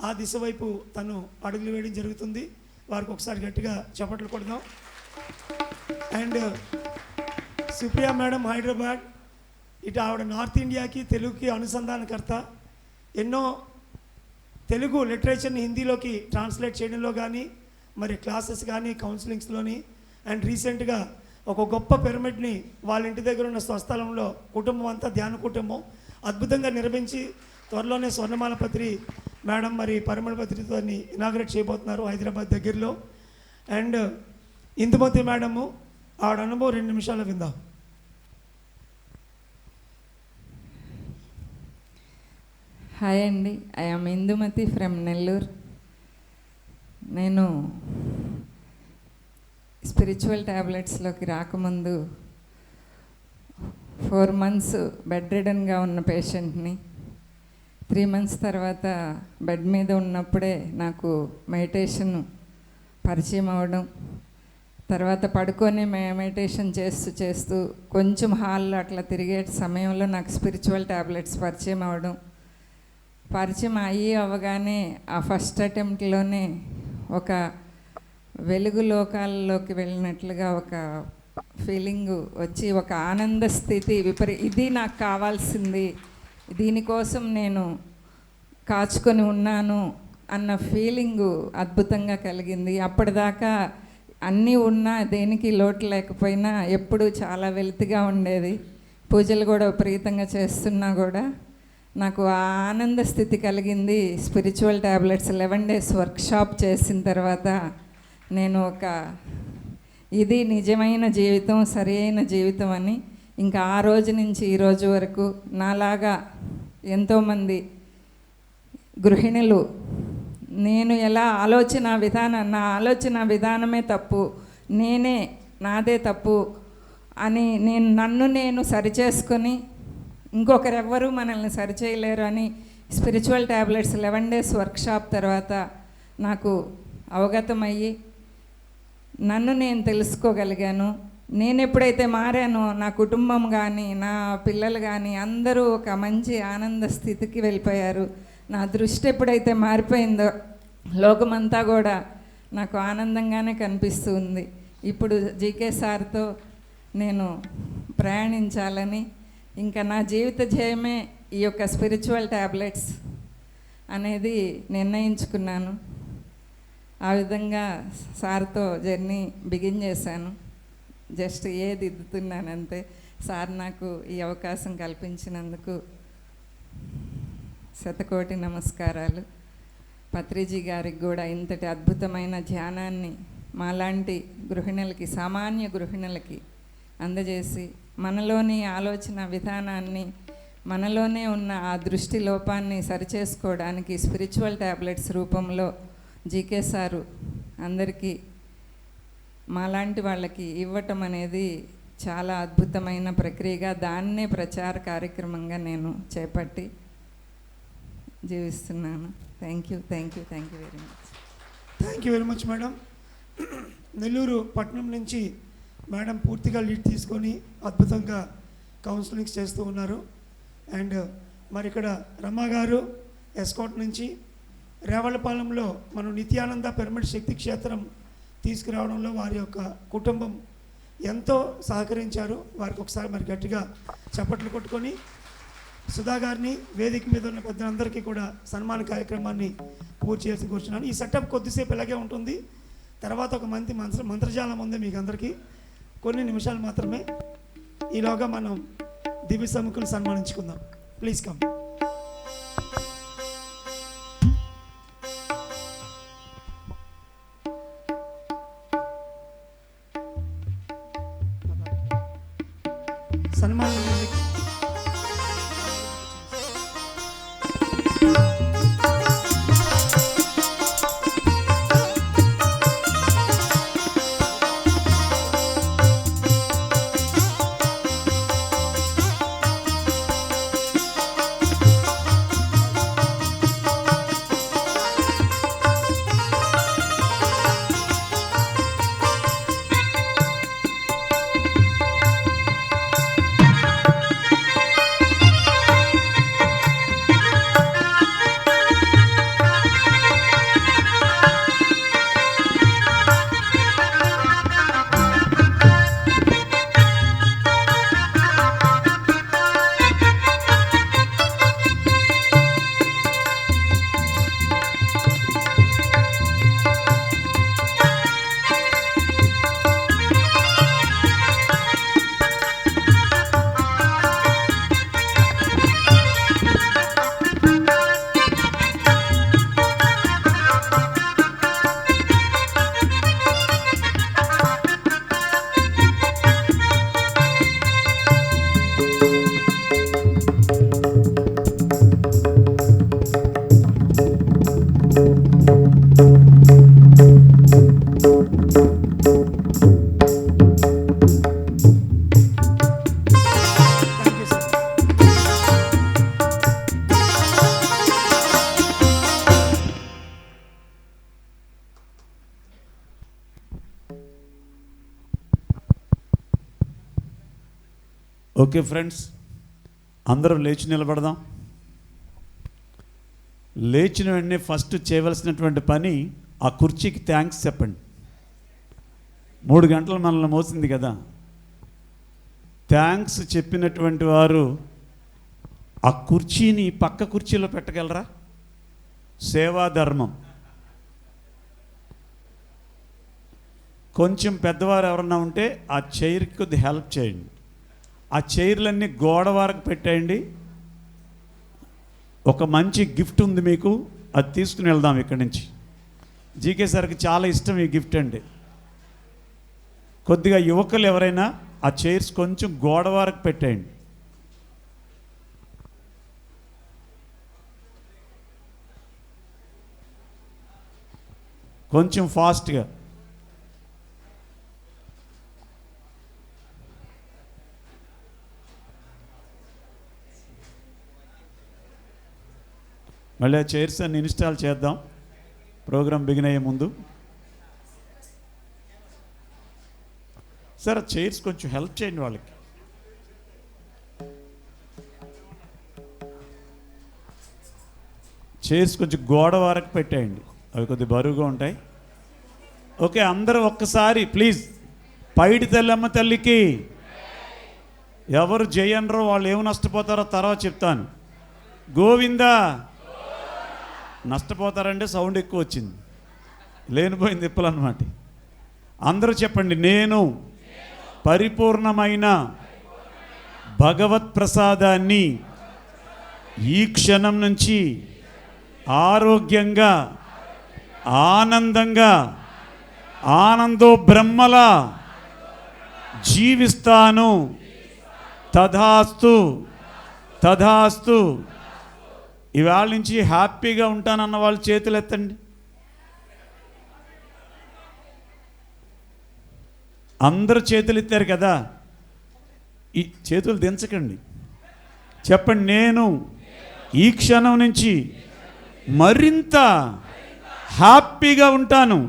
[SPEAKER 1] ఆ దిశ వైపు తను అడుగులు వేయడం జరుగుతుంది. వారికి ఒకసారి గట్టిగా చప్పట్లు కొడదాం. అండ్ సుప్రియా మేడం హైదరాబాద్, ఇటు ఆవిడ నార్త్ ఇండియాకి తెలుగుకి అనుసంధానకర్త. ఎన్నో తెలుగు లిటరేచర్ని హిందీలోకి ట్రాన్స్లేట్ చేయడంలో కానీ మరి క్లాసెస్ కానీ కౌన్సిలింగ్స్లోని అండ్ రీసెంట్గా ఒక గొప్ప పిరమిడ్ని వాళ్ళ ఇంటి దగ్గర ఉన్న స్వస్థలంలో కుటుంబం అంతా ధ్యాన కుటుంబం అద్భుతంగా నిర్మించి త్వరలోనే స్వర్ణమాలపత్రి మేడం మరి పరిమళపత్రితో ఇనాగ్రేట్ చేయబోతున్నారు హైదరాబాద్ దగ్గరలో. అండ్ ఇందుమతి మేడము ఆవిడ అనుభవం 2 నిమిషాలు విందాం.
[SPEAKER 7] హాయ్ అండి, I am Indumathi from Nellore. నేను స్పిరిచువల్ ట్యాబ్లెట్స్లోకి రాకముందు 4 months బెడ్ రిడన్గా ఉన్న పేషెంట్ని. 3 months తర్వాత బెడ్ మీద ఉన్నప్పుడే నాకు మెడిటేషన్ పరిచయం అవ్వడం, తర్వాత పడుకొని మెడిటేషన్ చేస్తూ కొంచెం హాల్లో అట్లా తిరిగే సమయంలో నాకు స్పిరిచువల్ ట్యాబ్లెట్స్ పరిచయం అవ్వగానే ఆ ఫస్ట్ అటెంప్ట్లోనే ఒక వెలుగు లోకాలలోకి వెళ్ళినట్లుగా ఒక ఫీలింగ్ వచ్చి, ఒక ఆనంద స్థితి ఇది నాకు కావాల్సింది, దీనికోసం నేను కాచుకొని ఉన్నాను అన్న ఫీలింగు అద్భుతంగా కలిగింది. అప్పటిదాకా అన్నీ ఉన్నా దేనికి లోటు లేకపోయినా ఎప్పుడూ చాలా వెలితిగా ఉండేది. పూజలు కూడా విపరీతంగా చేస్తున్నా కూడా నాకు ఆ ఆనంద స్థితి కలిగింది. స్పిరిచువల్ ట్యాబ్లెట్స్ 11 days వర్క్షాప్ చేసిన తర్వాత నేను ఇది నిజమైన జీవితం, సరి అయిన జీవితం అని ఇంకా ఆ రోజు నుంచి ఈ రోజు వరకు నాలాగా ఎంతోమంది గృహిణులు నేను ఎలా నా ఆలోచన విధానమే తప్పు, నాదే తప్పు అని నన్ను సరిచేసుకొని ఇంకొకరెవ్వరూ మనల్ని సరిచేయలేరు అని స్పిరిచువల్ ట్యాబ్లెట్స్ 11 days వర్క్షాప్ తర్వాత నాకు అవగతమయ్యి నన్ను నేను తెలుసుకోగలిగాను. నేను ఎప్పుడైతే మారానో నా కుటుంబం కానీ నా పిల్లలు కానీ అందరూ ఒక మంచి ఆనంద స్థితికి వెళ్ళిపోయారు. నా దృష్టి ఎప్పుడైతే మారిపోయిందో లోకమంతా కూడా నాకు ఆనందంగానే కనిపిస్తుంది. ఇప్పుడు జీకే సార్తో నేను ప్రయాణించాలని, ఇంకా నా జీవిత ధ్యేయమే ఈ యొక్క స్పిరిచువల్ ట్యాబ్లెట్స్ అనేది నిర్ణయించుకున్నాను. ఆ విధంగా సార్తో జర్నీ బిగిన్ చేశాను. జస్ట్ దిద్దుతున్నానంతే. సార్ నాకు ఈ అవకాశం కల్పించినందుకు శతకోటి నమస్కారాలు. పత్రిజీ గారికి కూడా ఇంతటి అద్భుతమైన ధ్యానాన్ని మాలాంటి గృహిణులకి, సామాన్య గృహిణులకి అందజేసి మనలోని ఆలోచన విధానాన్ని, మనలోనే ఉన్న ఆ దృష్టి లోపాన్ని సరిచేసుకోవడానికి స్పిరిచువల్ ట్యాబ్లెట్స్ రూపంలో జీకే సారు అందరికీ మాలాంటి వాళ్ళకి ఇవ్వటం అనేది చాలా అద్భుతమైన ప్రక్రియగా, దాన్నే ప్రచార కార్యక్రమంగా నేను చేపట్టి జీవిస్తున్నాను. Thank you very much.
[SPEAKER 1] Thank you very much madam. Nellore పట్టణం నుంచి మేడం పూర్తిగా లీడ్ తీసుకొని అద్భుతంగా కౌన్సిలింగ్స్ చేస్తూ ఉన్నారు. అండ్ మరి ఇక్కడ రమా గారు ఎస్కాట్ నుంచి, రేవళ్ళపాలెంలో మనం నిత్యానంద పిరమిడ్ శక్తి క్షేత్రం తీసుకురావడంలో వారి యొక్క కుటుంబం ఎంతో సహకరించారు. వారికి ఒకసారి మరి గట్టిగా చప్పట్లు కొట్టుకొని సుధా గారిని, వేదిక మీద ఉన్న పెద్దలందరికీ కూడా సన్మాన కార్యక్రమాన్ని పూర్తి చేసి కూర్చున్నాను. ఈ సెటప్ కొద్దిసేపు ఇలాగే ఉంటుంది. తర్వాత ఒక మంచి మంత్రజాలం ఉంది మీకు అందరికీ, కొన్ని నిమిషాలు మాత్రమే. ఈలోగా మనం దివ్య సముఖులు సన్మానించుకుందాం. Please come. సన్మానం
[SPEAKER 5] ఓకే ఫ్రెండ్స్, అందరూ లేచి నిలబడదాం. లేచిన వెంటనే ఫస్ట్ చేయవలసినటువంటి పని ఆ కుర్చీకి థ్యాంక్స్ చెప్పండి. 3 గంటలు మనల్ని మోసింది కదా. థ్యాంక్స్ చెప్పినటువంటి వారు ఆ కుర్చీని పక్క కుర్చీలో పెట్టగలరా? సేవా ధర్మం. కొంచెం పెద్దవారు ఎవరన్నా ఉంటే ఆ చైర్కి కొద్ది హెల్ప్ చేయండి. ఆ చైర్లన్నీ గోడ వరకు పెట్టేయండి. ఒక మంచి గిఫ్ట్ ఉంది మీకు, అది తీసుకుని వెళ్దాం ఇక్కడి నుంచి. జీకే సార్కి చాలా ఇష్టం ఈ గిఫ్ట్ అండి. కొద్దిగా యువకులు ఎవరైనా ఆ చైర్స్ కొంచెం గోడ వరకు పెట్టేయండి. కొంచెం ఫాస్ట్గా. మళ్ళీ ఆ చైర్స్ అన్ని ఇన్స్టాల్ చేద్దాం ప్రోగ్రామ్ బిగిన్ అయ్యే ముందు. సార్ ఆ చైర్స్ కొంచెం హెల్ప్ చేయండి వాళ్ళకి. చైర్స్ కొంచెం గోడ వరకు పెట్టేయండి, అవి కొద్దిగా బరువుగా ఉంటాయి. ఓకే, అందరూ ఒక్కసారి ప్లీజ్ పైడి తెల్లమ్మ తల్లికి. ఎవరు జయనరో వాళ్ళు ఏమి నష్టపోతారో తర్వాత చెప్తాను. గోవిందా. నష్టపోతారంటే సౌండ్ ఎక్కువ వచ్చింది, లేనిపోయింది తిప్పలన్నమాట. అందరూ చెప్పండి, నేను పరిపూర్ణమైన భగవత్ ప్రసాదాన్ని ఈ క్షణం నుంచి ఆరోగ్యంగా ఆనందంగా ఆనందో బ్రహ్మలా జీవిస్తాను. తథాస్తు తథాస్తు. ఇవాళ నుంచి హ్యాపీగా ఉంటానన్న వాళ్ళు చేతులు ఎత్తండి. అందరూ చేతులు ఎత్తారు కదా, ఈ చేతులు దించకండి. చెప్పండి, నేను ఈ క్షణం నుంచి మరింత హ్యాపీగా ఉంటాను.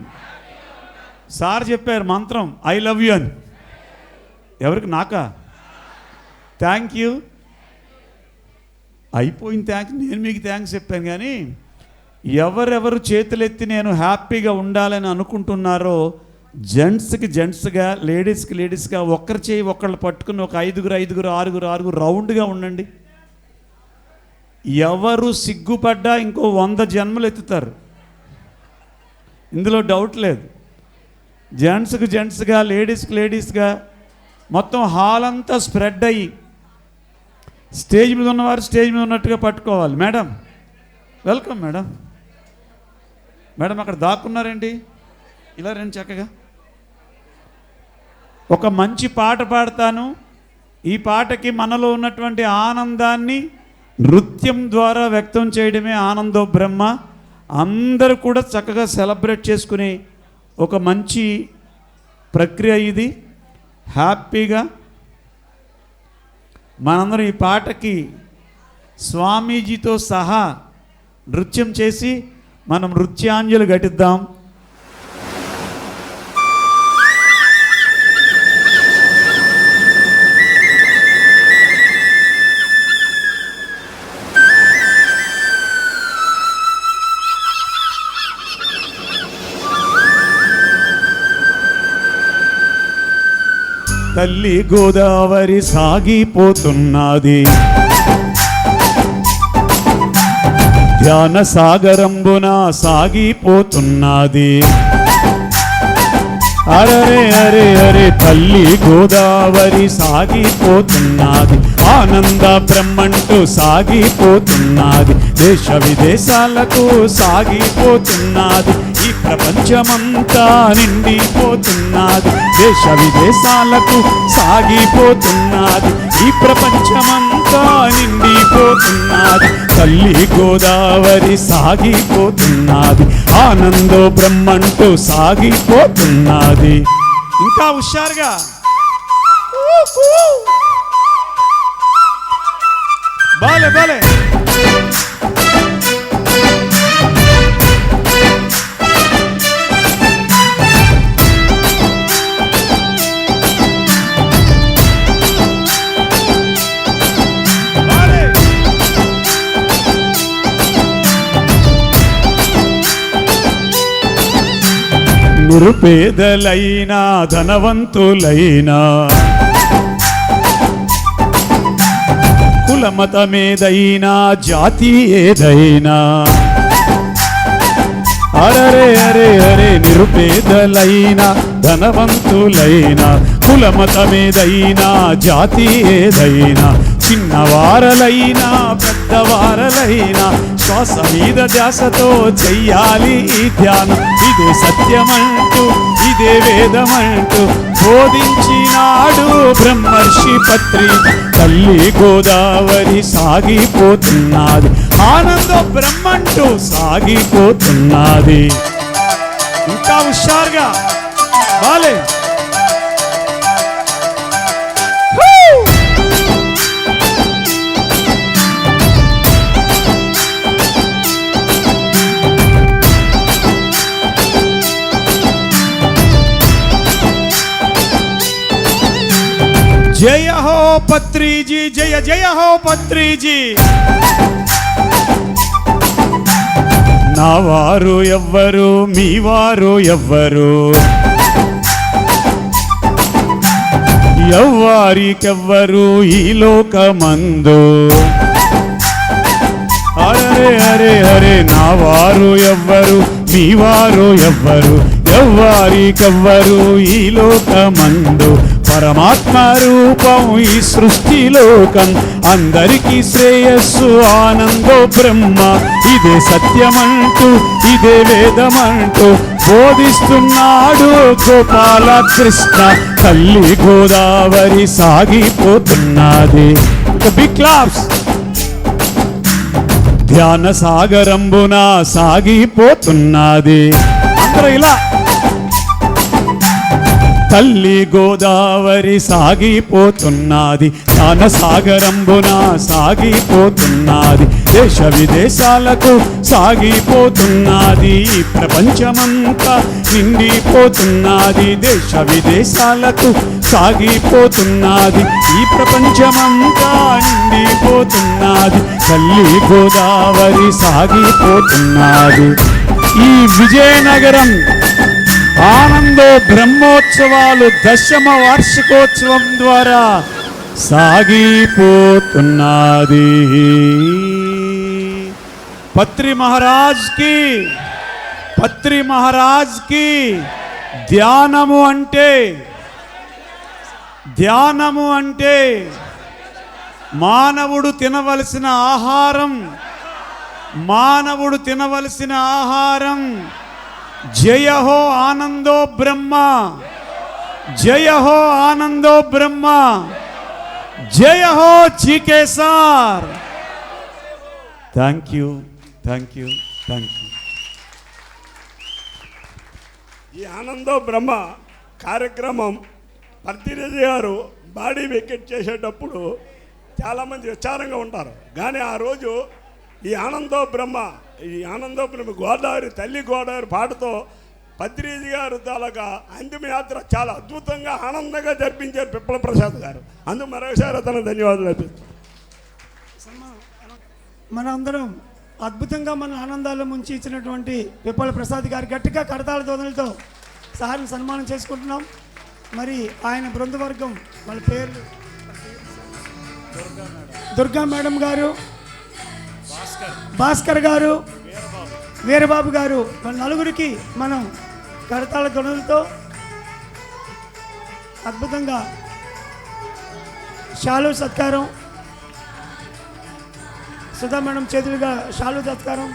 [SPEAKER 5] సార్ చెప్పారు మంత్రం, ఐ లవ్ యూ అని. ఎవరికి? నాకా? థ్యాంక్ యూ అయిపోయింది. థ్యాంక్స్, నేను మీకు థ్యాంక్స్ చెప్పాను. కానీ ఎవరెవరు చేతులెత్తి నేను హ్యాపీగా ఉండాలని అనుకుంటున్నారో జెంట్స్కి జెంట్స్గా, లేడీస్కి లేడీస్గా, ఒక్కరి చేయి ఒకళ్ళు పట్టుకుని ఒక 5 6 రౌండ్గా ఉండండి. ఎవరు సిగ్గుపడ్డా ఇంకో 100 జన్మలు ఎత్తుతారు, ఇందులో డౌట్ లేదు. జెంట్స్కి జెంట్స్గా, లేడీస్కి లేడీస్గా మొత్తం హాల్ అంతా స్ప్రెడ్ అయ్యి స్టేజ్ మీద ఉన్నవారు స్టేజ్ మీద ఉన్నట్టుగా పట్టుకోవాలి. Madam welcome. మేడం మేడం అక్కడ దాక్కున్నారేంటి? ఇలా రండి చక్కగా. ఒక మంచి పాట పాడతాను. ఈ పాటకి మనలో ఉన్నటువంటి ఆనందాన్ని నృత్యం ద్వారా వ్యక్తం చేయడమే ఆనందో బ్రహ్మ. అందరూ కూడా చక్కగా సెలబ్రేట్ చేసుకునే ఒక మంచి ప్రక్రియ ఇది. హ్యాపీగా మనందరం ఈ పాటకి స్వామీజీతో సహా నృత్యం చేసి మనం నృత్యాంజలి ఘటిద్దాం. తల్లి గోదావరి సాగిపోతున్నది, ధ్యాన సాగరంబున సాగిపోతున్నది. అరే అరే అరే తల్లి గోదావరి సాగిపోతున్నది, ఆనంద బ్రహ్మంటూ సాగిపోతున్నది. దేశ విదేశాలకు సాగిపోతున్నది, ఈ ప్రపంచమంతా నిండిపోతున్నది. దేశ విదేశాలకు సాగిపోతున్నది, ఈ ప్రపంచమంతా నిండిపోతున్నది. తల్లి గోదావరి సాగిపోతున్నది, ఆనందో బ్రహ్మంటూ సాగిపోతున్నది. ఇంకా హుషారుగా బాలే బాలే. నిరుపేదలైనా ధనవంతులైనా, కులమతమేదైనా జాతి ఏదైనా, అరే అరే అరే నిరుపేదలైనా ధనవంతులైనా, కులమతమేదైనా జాతి ఏదైనా, చిన్నవారలైనా పెద్దవారలైనా శ్వాస మీద ధ్యాసతో చెయ్యాలి ఈ ధ్యానం. ఇదే సత్యమంటూ ఇదే వేదమంటూ బోధించినాడు బ్రహ్మర్షి పత్రి. తల్లి గోదావరి సాగిపోతున్నది, ఆనంద బ్రహ్మంటూ సాగిపోతున్నది. ఇంకా హుషారుగా బాలే. జయ హో పత్రిజీ, జయ జయ హో పత్రిజీ. నా వారు ఎవ్వరు, మీ వారు ఎవ్వరు, ఎవ్వారికెవ్వరు ఈ లోకమందు. అరే అరే అరే, నా వారు ఎవ్వరు, మీ వారు ఎవ్వరు, ఎవ్వారికెవ్వరు ఈ లోకమందు. పరమాత్మ రూపం ఈ సృష్టిలోకం, అందరికీ శ్రేయస్సు ఆనందో బ్రహ్మ. ఇదే సత్యమంటూ, ఇదే వేదమంటూ బోధిస్తున్నాడు గోపాల కృష్ణ. తల్లి గోదావరి సాగిపోతున్నది. Big claps. ధ్యాన సాగరంబున సాగిపోతున్నది. అందరూ ఇలా. తల్లి గోదావరి సాగిపోతున్నది, జ్ఞాన సాగరంబున సాగిపోతున్నది. దేశ విదేశాలకు సాగిపోతున్నది, ప్రపంచమంతా నిండిపోతున్నది. దేశ విదేశాలకు సాగిపోతున్నది, ఈ ప్రపంచమంతా నిండిపోతున్నది. తల్లి గోదావరి సాగిపోతున్నది. ఈ విజయనగరం ఆనందో బ్రహ్మోత్సవాలు 10వ వార్షికోత్సవం ద్వారా సాగిపోతున్నది. పత్రి మహారాజ్ కి, పత్రి మహారాజ్ కి. ధ్యానము అంటే, ధ్యానము అంటే మానవుడు తినవలసిన ఆహారం, మానవుడు తినవలసిన ఆహారం. జయ హో ఆనందో బ్రహ్మ, జయ హో ఆనందో బ్రహ్మ, జయ హో GK sir. Thank you, thank you, thank you.
[SPEAKER 4] ఈ ఆనందో బ్రహ్మ కార్యక్రమం పత్రిజీ గారు బాడీ వికెట్ చేసేటప్పుడు చాలామంది విచారంగా ఉంటారు. కానీ ఆ రోజు ఈ ఆనందో బ్రహ్మ గోదావరి, తల్లి గోదావరి పాటతో పత్రిజీ గారు తాలూకా అంతిమ యాత్ర చాలా అద్భుతంగా ఆనందంగా జరిపించారు పిప్పల ప్రసాద్ గారు. అందుకు మరొకసారి అతను ధన్యవాదాలు అర్పిస్తాను.
[SPEAKER 1] మన అందరం అద్భుతంగా మన ఆనందాల్లో ముంచి ఇచ్చినటువంటి పిప్పల ప్రసాద్ గారి గట్టిగా కరతాళ ధ్వనులతో సార్ని సన్మానం చేసుకుంటున్నాం. మరి ఆయన బృందవర్గం, వాళ్ళ పేర్లు దుర్గా మేడం గారు, భాస్కర్ గారు, వీరబాబు గారు, మన నలుగురికి మనం కరతాళ ధ్వనులతో అద్భుతంగా షాలు సత్కారం, సుధా మేడం చేతులుగా షాలు సత్కారం.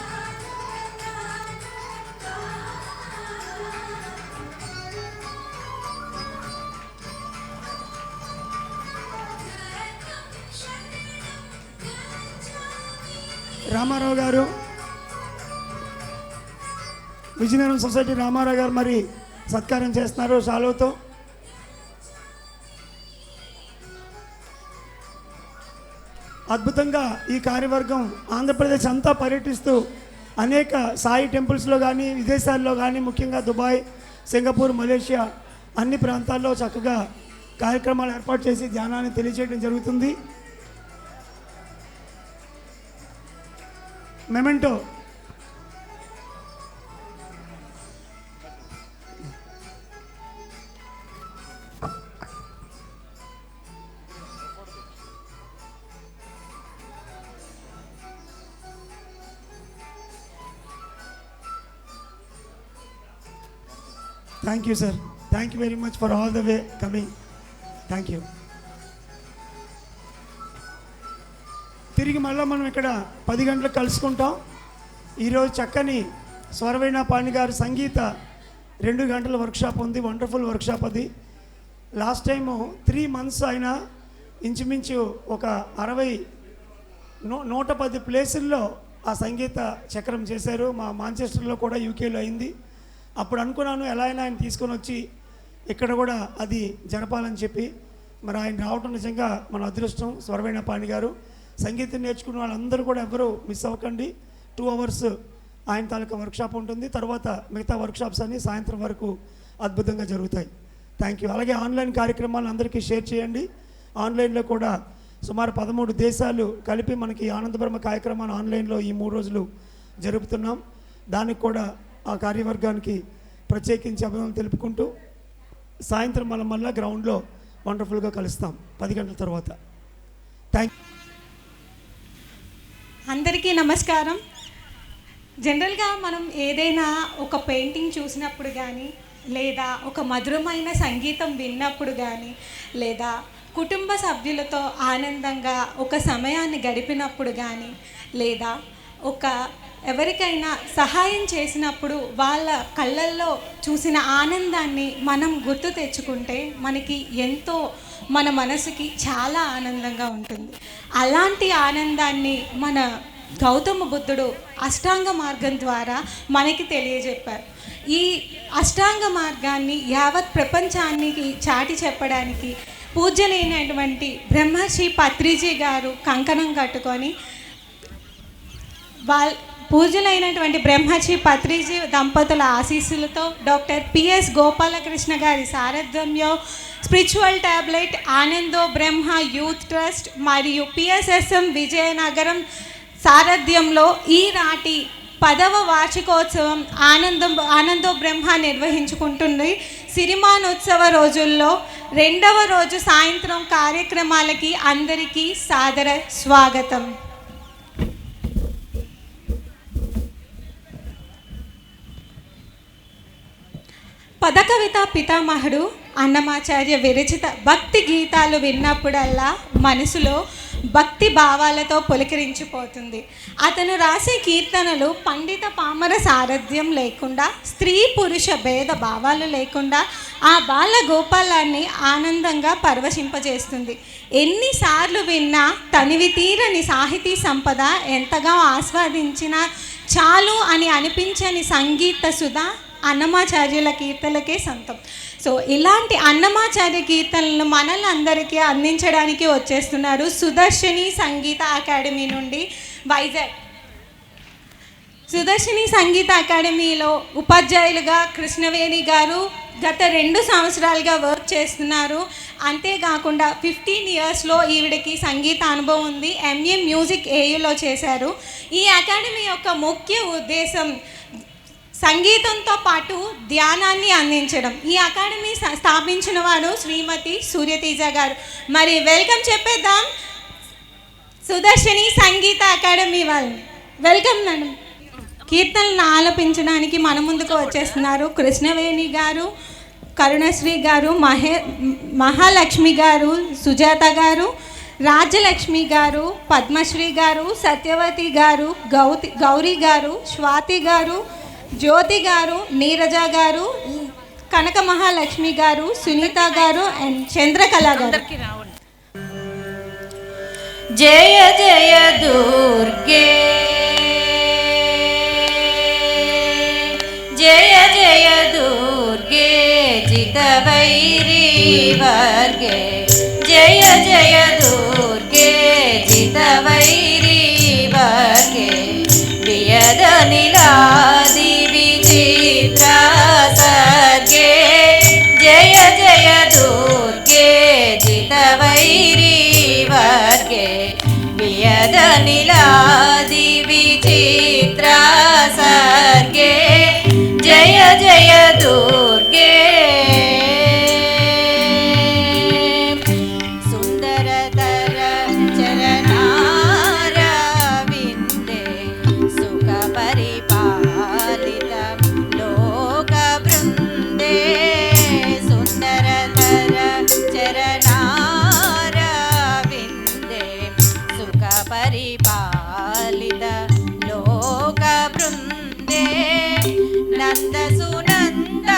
[SPEAKER 1] రామారావు గారు, విజయనగరం సొసైటీ రామారావు గారు మరి సత్కారం చేస్తున్నారు షాలుతో. అద్భుతంగా ఈ కార్యవర్గం ఆంధ్రప్రదేశ్ అంతా పర్యటిస్తూ అనేక సాయి టెంపుల్స్లో కానీ, విదేశాల్లో కానీ, ముఖ్యంగా దుబాయ్, సింగపూర్, మలేషియా అన్ని ప్రాంతాల్లో చక్కగా కార్యక్రమాలు ఏర్పాటు చేసి ధ్యానాన్ని తెలియజేయడం జరుగుతుంది. Memento thank you sir, thank you very much for all the way coming. Thank you. తిరిగి మళ్ళీ మనం ఇక్కడ 10 గంటలకు కలుసుకుంటాం. ఈరోజు చక్కని స్వరవీణ పాణి గారు సంగీత 2 గంటల వర్క్షాప్ ఉంది. వండర్ఫుల్ వర్క్షాప్ అది. లాస్ట్ టైము 3 months అయినా ఇంచుమించు ఒక 110 ప్లేసుల్లో ఆ సంగీత చక్రం చేశారు. మా మాంచెస్టర్లో కూడా, యూకేలో అయింది. అప్పుడు అనుకున్నాను ఎలా అయినా ఆయన తీసుకొని వచ్చి ఇక్కడ కూడా అది జరపాలని చెప్పి. మరి ఆయన రావటం నిజంగా మన అదృష్టం. స్వరవీణ పాణి గారు సంగీతం నేర్చుకున్న వాళ్ళందరూ కూడా ఎవరు మిస్ అవ్వకండి. 2 hours ఆయన తాలూకా వర్క్షాప్ ఉంటుంది. తర్వాత మిగతా వర్క్షాప్స్ అన్నీ సాయంత్రం వరకు అద్భుతంగా జరుగుతాయి. Thank you. అలాగే ఆన్లైన్ కార్యక్రమాలను అందరికీ షేర్ చేయండి. ఆన్లైన్లో కూడా సుమారు 13 దేశాలు కలిపి మనకి ఆనంద బ్రహ్మ కార్యక్రమాన్ని ఆన్లైన్లో ఈ 3 రోజులు జరుపుతున్నాం. దానికి కూడా ఆ కార్యవర్గానికి ప్రత్యేకించి అభినందనలు తెలుపుకుంటూ సాయంత్రం మనం మళ్ళీ గ్రౌండ్లో వండర్ఫుల్గా కలుస్తాం 10 గంటల తర్వాత. Thank you.
[SPEAKER 8] అందరికీ నమస్కారం. జనరల్గా మనం ఏదైనా ఒక పెయింటింగ్ చూసినప్పుడు కానీ, లేదా ఒక మధురమైన సంగీతం విన్నప్పుడు కానీ, లేదా కుటుంబ సభ్యులతో ఆనందంగా ఒక సమయాన్ని గడిపినప్పుడు కానీ, లేదా ఎవరికైనా సహాయం చేసినప్పుడు వాళ్ళ కళ్ళల్లో చూసిన ఆనందాన్ని మనం గుర్తు తెచ్చుకుంటే మనకి ఎంతో మన మనసుకి చాలా ఆనందంగా ఉంటుంది. అలాంటి ఆనందాన్ని మన గౌతమ బుద్ధుడు అష్టాంగ మార్గం ద్వారా మనకి తెలియజెప్పారు. ఈ అష్టాంగ మార్గాన్ని యావత్ ప్రపంచానికి చాటి చెప్పడానికి పూజ్యులైనటువంటి బ్రహ్మర్షి పత్రిజీ గారు కంకణం కట్టుకొని పూజ్యులైనటువంటి బ్రహ్మర్షి పత్రిజీ దంపతుల ఆశీస్సులతో డాక్టర్ పిఎస్ గోపాలకృష్ణ గారి సారథ్యంలో స్పిరిచువల్ టాబ్లెట్ ఆనందో బ్రహ్మ యూత్ ట్రస్ట్ మరియు పిఎస్ఎస్ఎం విజయనగరం సారథ్యంలో ఈనాటి 10వ వార్షికోత్సవం ఆనందో బ్రహ్మ నిర్వహించుకుంటుంది. సిరిమానోత్సవ రోజుల్లో 2వ రోజు సాయంత్రం కార్యక్రమాలకి అందరికీ సాదర స్వాగతం. పదకవిత పితామహుడు అన్నమాచార్య విరచిత భక్తి గీతాలు విన్నప్పుడల్లా మనసులో భక్తి భావాలతో పులకరించిపోతుంది. అతను రాసే కీర్తనలు పండిత పామర సారథ్యం లేకుండా, స్త్రీ పురుష భేద భావాలు లేకుండా ఆ బాల గోపాలాన్ని ఆనందంగా పరవశింపజేస్తుంది. ఎన్నిసార్లు విన్నా తనివి తీరని సాహితీ సంపద, ఎంతగా ఆస్వాదించినా చాలు అని అనిపించని సంగీత సుధ అన్నమాచార్యుల కీర్తనలకే సొంతం. సో ఇలాంటి అన్నమాచార్య కీర్తనలను మనలందరికీ అందించడానికి వచ్చేస్తున్నారు సుదర్శిని సంగీత అకాడమీ నుండి వైజాగ్. సుదర్శిని సంగీత అకాడమీలో ఉపాధ్యాయులుగా కృష్ణవేణి గారు గత 2 సంవత్సరాలుగా వర్క్ చేస్తున్నారు. అంతేకాకుండా 15 ఇయర్స్లో ఈవిడకి సంగీత అనుభవం ఉంది. ఎంఏ మ్యూజిక్ ఏయులో చేశారు. ఈ అకాడమీ యొక్క ముఖ్య ఉద్దేశం సంగీతంతో పాటు ధ్యానాన్ని అందించడం. ఈ అకాడమీ స్థాపించిన వారు శ్రీమతి సూర్యతేజ గారు. మరి వెల్కమ్ చెప్పేద్దాం సుదర్శిని సంగీత అకాడమీ వాళ్ళని. Welcome madam. కీర్తనలను ఆలపించడానికి మన ముందుకు వచ్చేస్తున్నారు కృష్ణవేణి గారు, కరుణశ్రీ గారు, మహాలక్ష్మి గారు, సుజాత గారు, రాజ్యలక్ష్మి గారు, పద్మశ్రీ గారు, సత్యవతి గారు, గౌరీ గారు, స్వాతి గారు, జ్యోతి గారు, నీరజ గారు, కనక మహాలక్ష్మి గారు, సునీత గారు అండ్ చంద్రకళ గారు.
[SPEAKER 9] జయ జయ దుర్గే, జయ జయ దుర్గే జితవైరీ వర్గే, జయ జయ దుర్గే జితవైరీ వర్గే, వియద నిలాది విచిత్ర సర్గే, జయ జయ దుర్గే జితవైరీ వర్గే, వియద నిలాది విచిత్ర సర్గే, జయ జయ దుర్గే. సుందరతర చరణారవిందే సుఖ పరిపాలిత లోక బృందే, సుందరతర చరణారవిందే సుఖ పరిపాలిత లోక బృందే, నంద సునంద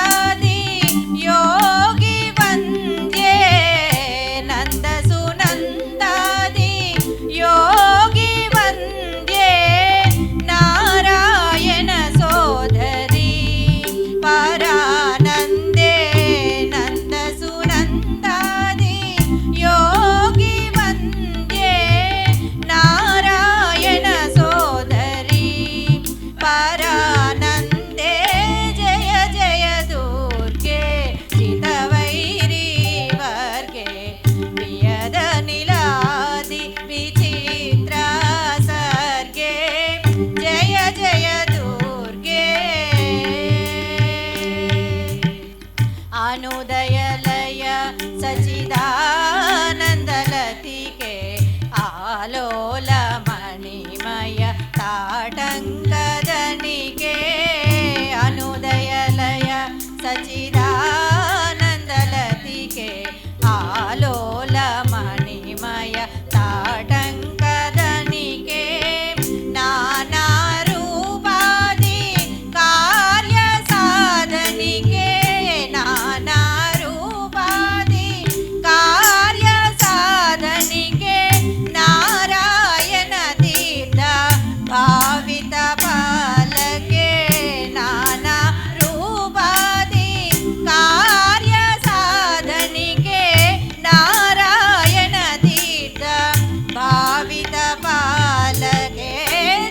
[SPEAKER 9] అనుదయలయ సచిదానందలతికే ఆలోల మణిమయ తాటంకదనికే అనుదయలయ సచిదానందలతికే ఆలోల మణిమయ తాటంకదనికే నానా రూపాది కార్య సాధనికే నానా రూపాది కార్య సాధనికే నారాయణ తీర్థ భావిత పాలకే నానా రూపాది కార్య సాధనికే నారాయణ తీర్థ భావిత పాలకే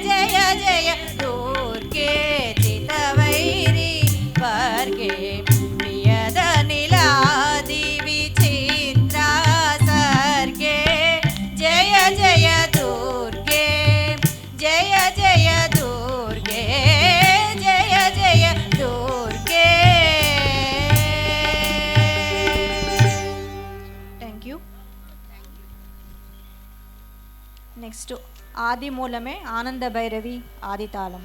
[SPEAKER 9] జయ జయ దుర్గే చితవైరి వర్గే ప్రియదనిలాది విచిత్ర సర్గే జయ జయ దుర్గే జయ జయ దుర్గే జయ జయ దుర్గే. Thank you. నెక్స్ట్ ఆది మూలమే ఆనంద భైరవి ఆది తాళం.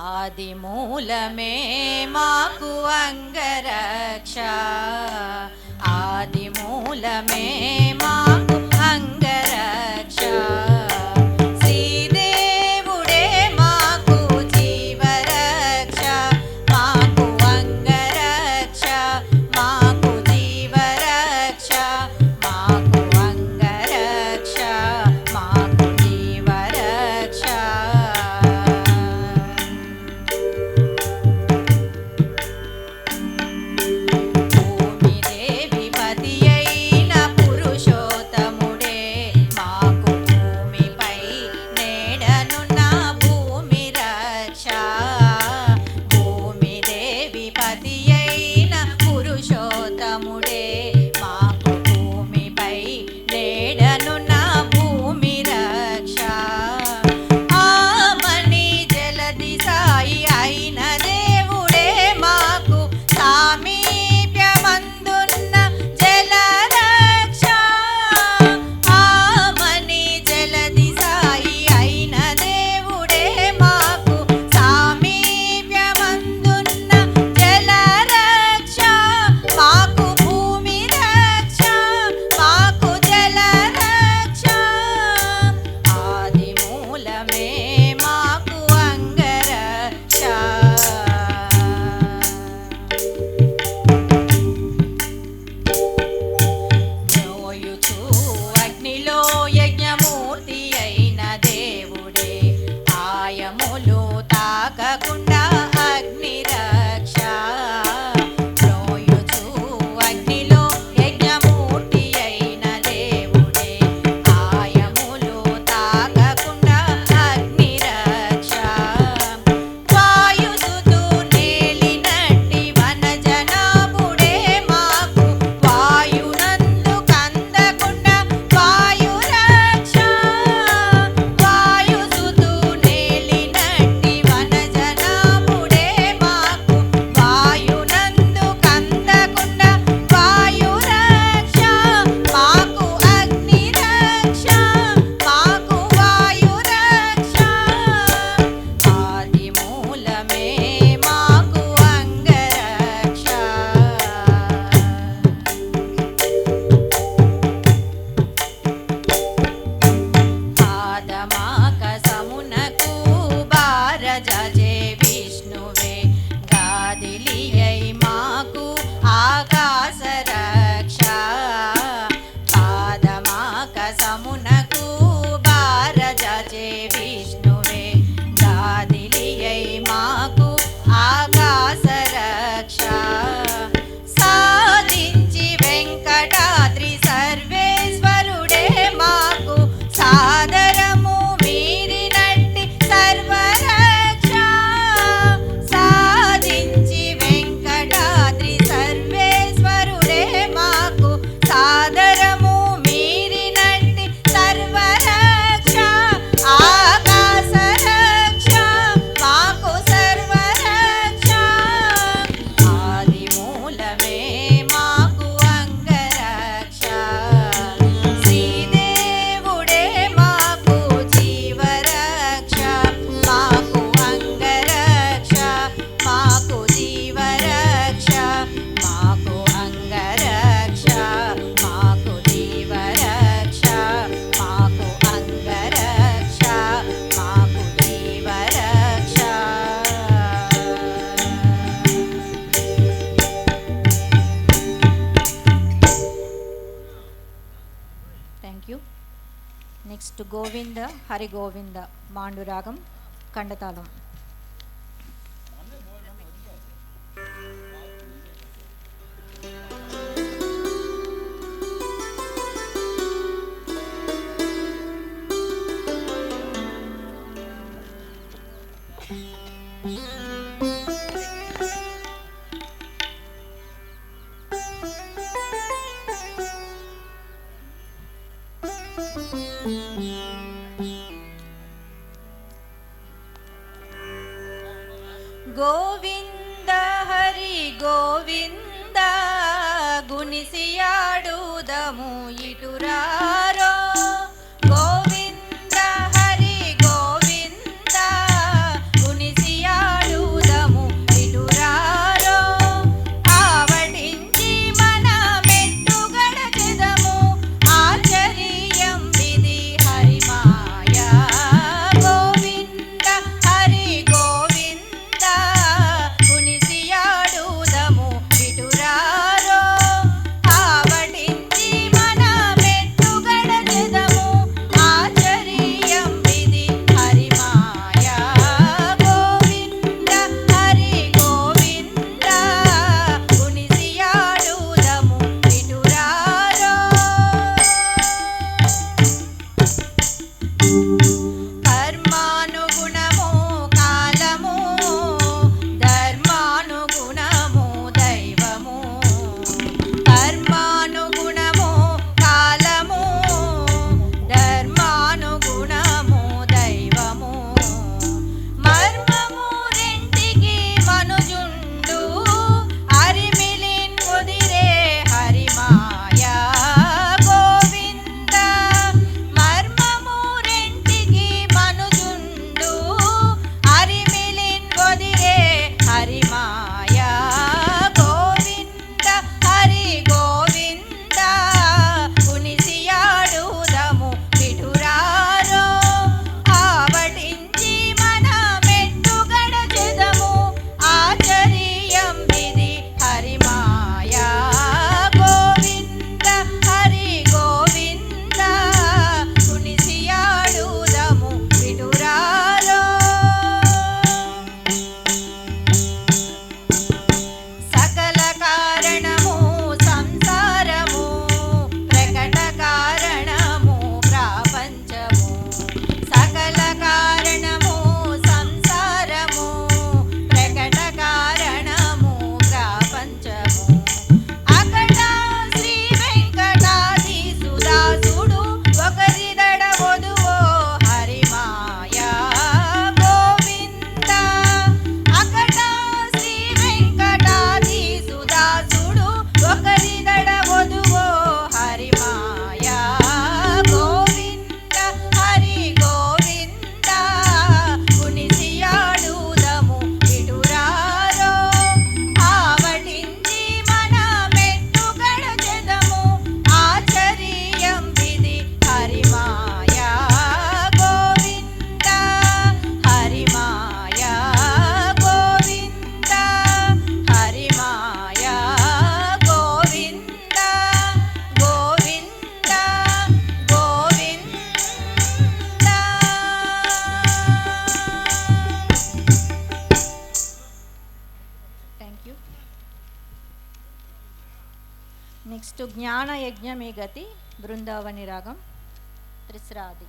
[SPEAKER 9] ఆది మూలమే మాకు అంగరక్ష ఆది మూలమే మాకు అంగరక్ష శ్రీదేవుడే మాకు జీవరక్ష మాకు అంగరక్ష మాకు జీవరక్ష మాకు అంగరక్ష మాకు జీవరక్ష భూమిదేవి పతి అయిన పురుషోత్తముడే మాకు భూమిపై నేడనున్న భూమి రక్ష భూమిదేవి పతి అయిన పురుషోత్తముడే మాకు భూమిపై నేడనున్న భూమి రక్ష ఆమని జలది సాయి అయిన దేవుడే మాకు సామీప్యమందున్న జలరక్ష ఆమని జలది సాయి అయిన దేవుడే మాకు సామీప్యమందున్న జలరక్ష మాకు భూమి రక్ష మాకు జలరక్ష ఆది మూలమే మాకు అంగరక్ష జ్ఞోయుచు అగ్నిలో యజ్ఞమూర్తి అయిన దేవుడే ఆయములు తాకకుండా అగ్ని రక్ష జ్ఞోయుచు అగ్నిలో యజ్ఞమూర్తి అయిన దేవుడే ఆయములు తాకకుండా అగ్ని రక్ష వాయుసుతు నేలినట్టి వనజనాభుడే మాకు వాయునందు కందకుండా వాయు రక్ష వాయుసుతు నేలినట్టి వనజనాభుడే మాకు వాయునందు కందకుండా వాయు రక్ష మాకు అగ్ని రక్ష మాకు వాయు రక్ష ఆది మూలమే మాకు అంగరక్ష పాదమాకసమునకు భారజే విష్ణువే గాదిలియై మాకు ఆకాశ రక్ష పాదమాకసమునకు భారజే విష్ణువే గాదిలియై మాకు ఆకాశ రక్ష సాధించి వెంకటాద్రి సర్వేశ్వరుడే మాకు సాదరము గోవింద హరి గోవింద మాండురాగం ఖండతాళం. గోవింద హరి గోవింద గుణిసియాడుదము ఇటురారో. గోవింద హరి గోవింద గుణిసియాడుదము ఇటురారో. ఆవడించి మన మెట్టుగడ చెదము ఆచర్యం విధి హరిమాయ. గోవింద హరి గోవింద గుణిసియాడుదము ఇటురారో. ఆవడించి మన మెట్టుగడ చెదము ఆచర్యం విధి హరిమాయ. గోవింద హరి గోవింద గుణిసియాడుదము ఇటురారో. కర్మానుగుణము కాలము ధర్మానుగుణము దైవము. కర్మానుగుణము కాలము ధర్మానుగుణము దైవము. మర్మము రెంటికి మనుజుండు అరిమిలిన్ కుదిరే హరిమాయ. గోవింద మర్మము రెంటికి మనుజుండు అరిమిలిన్ కుదిరే హరిమాయ. గోవింద హరి గోవింద గుణిసియాడుదము విటురారో. ఆవడించి మన మెట్టుగడ చెదము ఆచర్యం విధి హరిమాయ. గోవింద హరి గోవింద గుణిసియాడుదము విటురారో. సకల కారణము సంసారము ప్రకట కారణము ప్రపంచము. సకల కారణము సంసారము ప్రకట కారణము ప్రపంచము. అకట శ్రీ వెంకటాధీసుదాసుడు ఒకరిదడ వధువో హరిమాయ. గోవింద అకట శ్రీ వెంకటాధీసుదాసుడు ఒకరిదడ వధువో హరిమాయ. గోవింద హరి గోవింద గుణిసియాడుదము విటురారో. ఆవడించి మన మెట్టుగడ చెదము ఆచర్యం విధి హరిమాయ. గోవింద హరిమాయ. గోవింద హరిమాయ. Govinda Govinda Govinda. Thank you. Next జ్ఞాన యజ్ఞమే గతి బృందావని రాగం త్రిశ్రాది.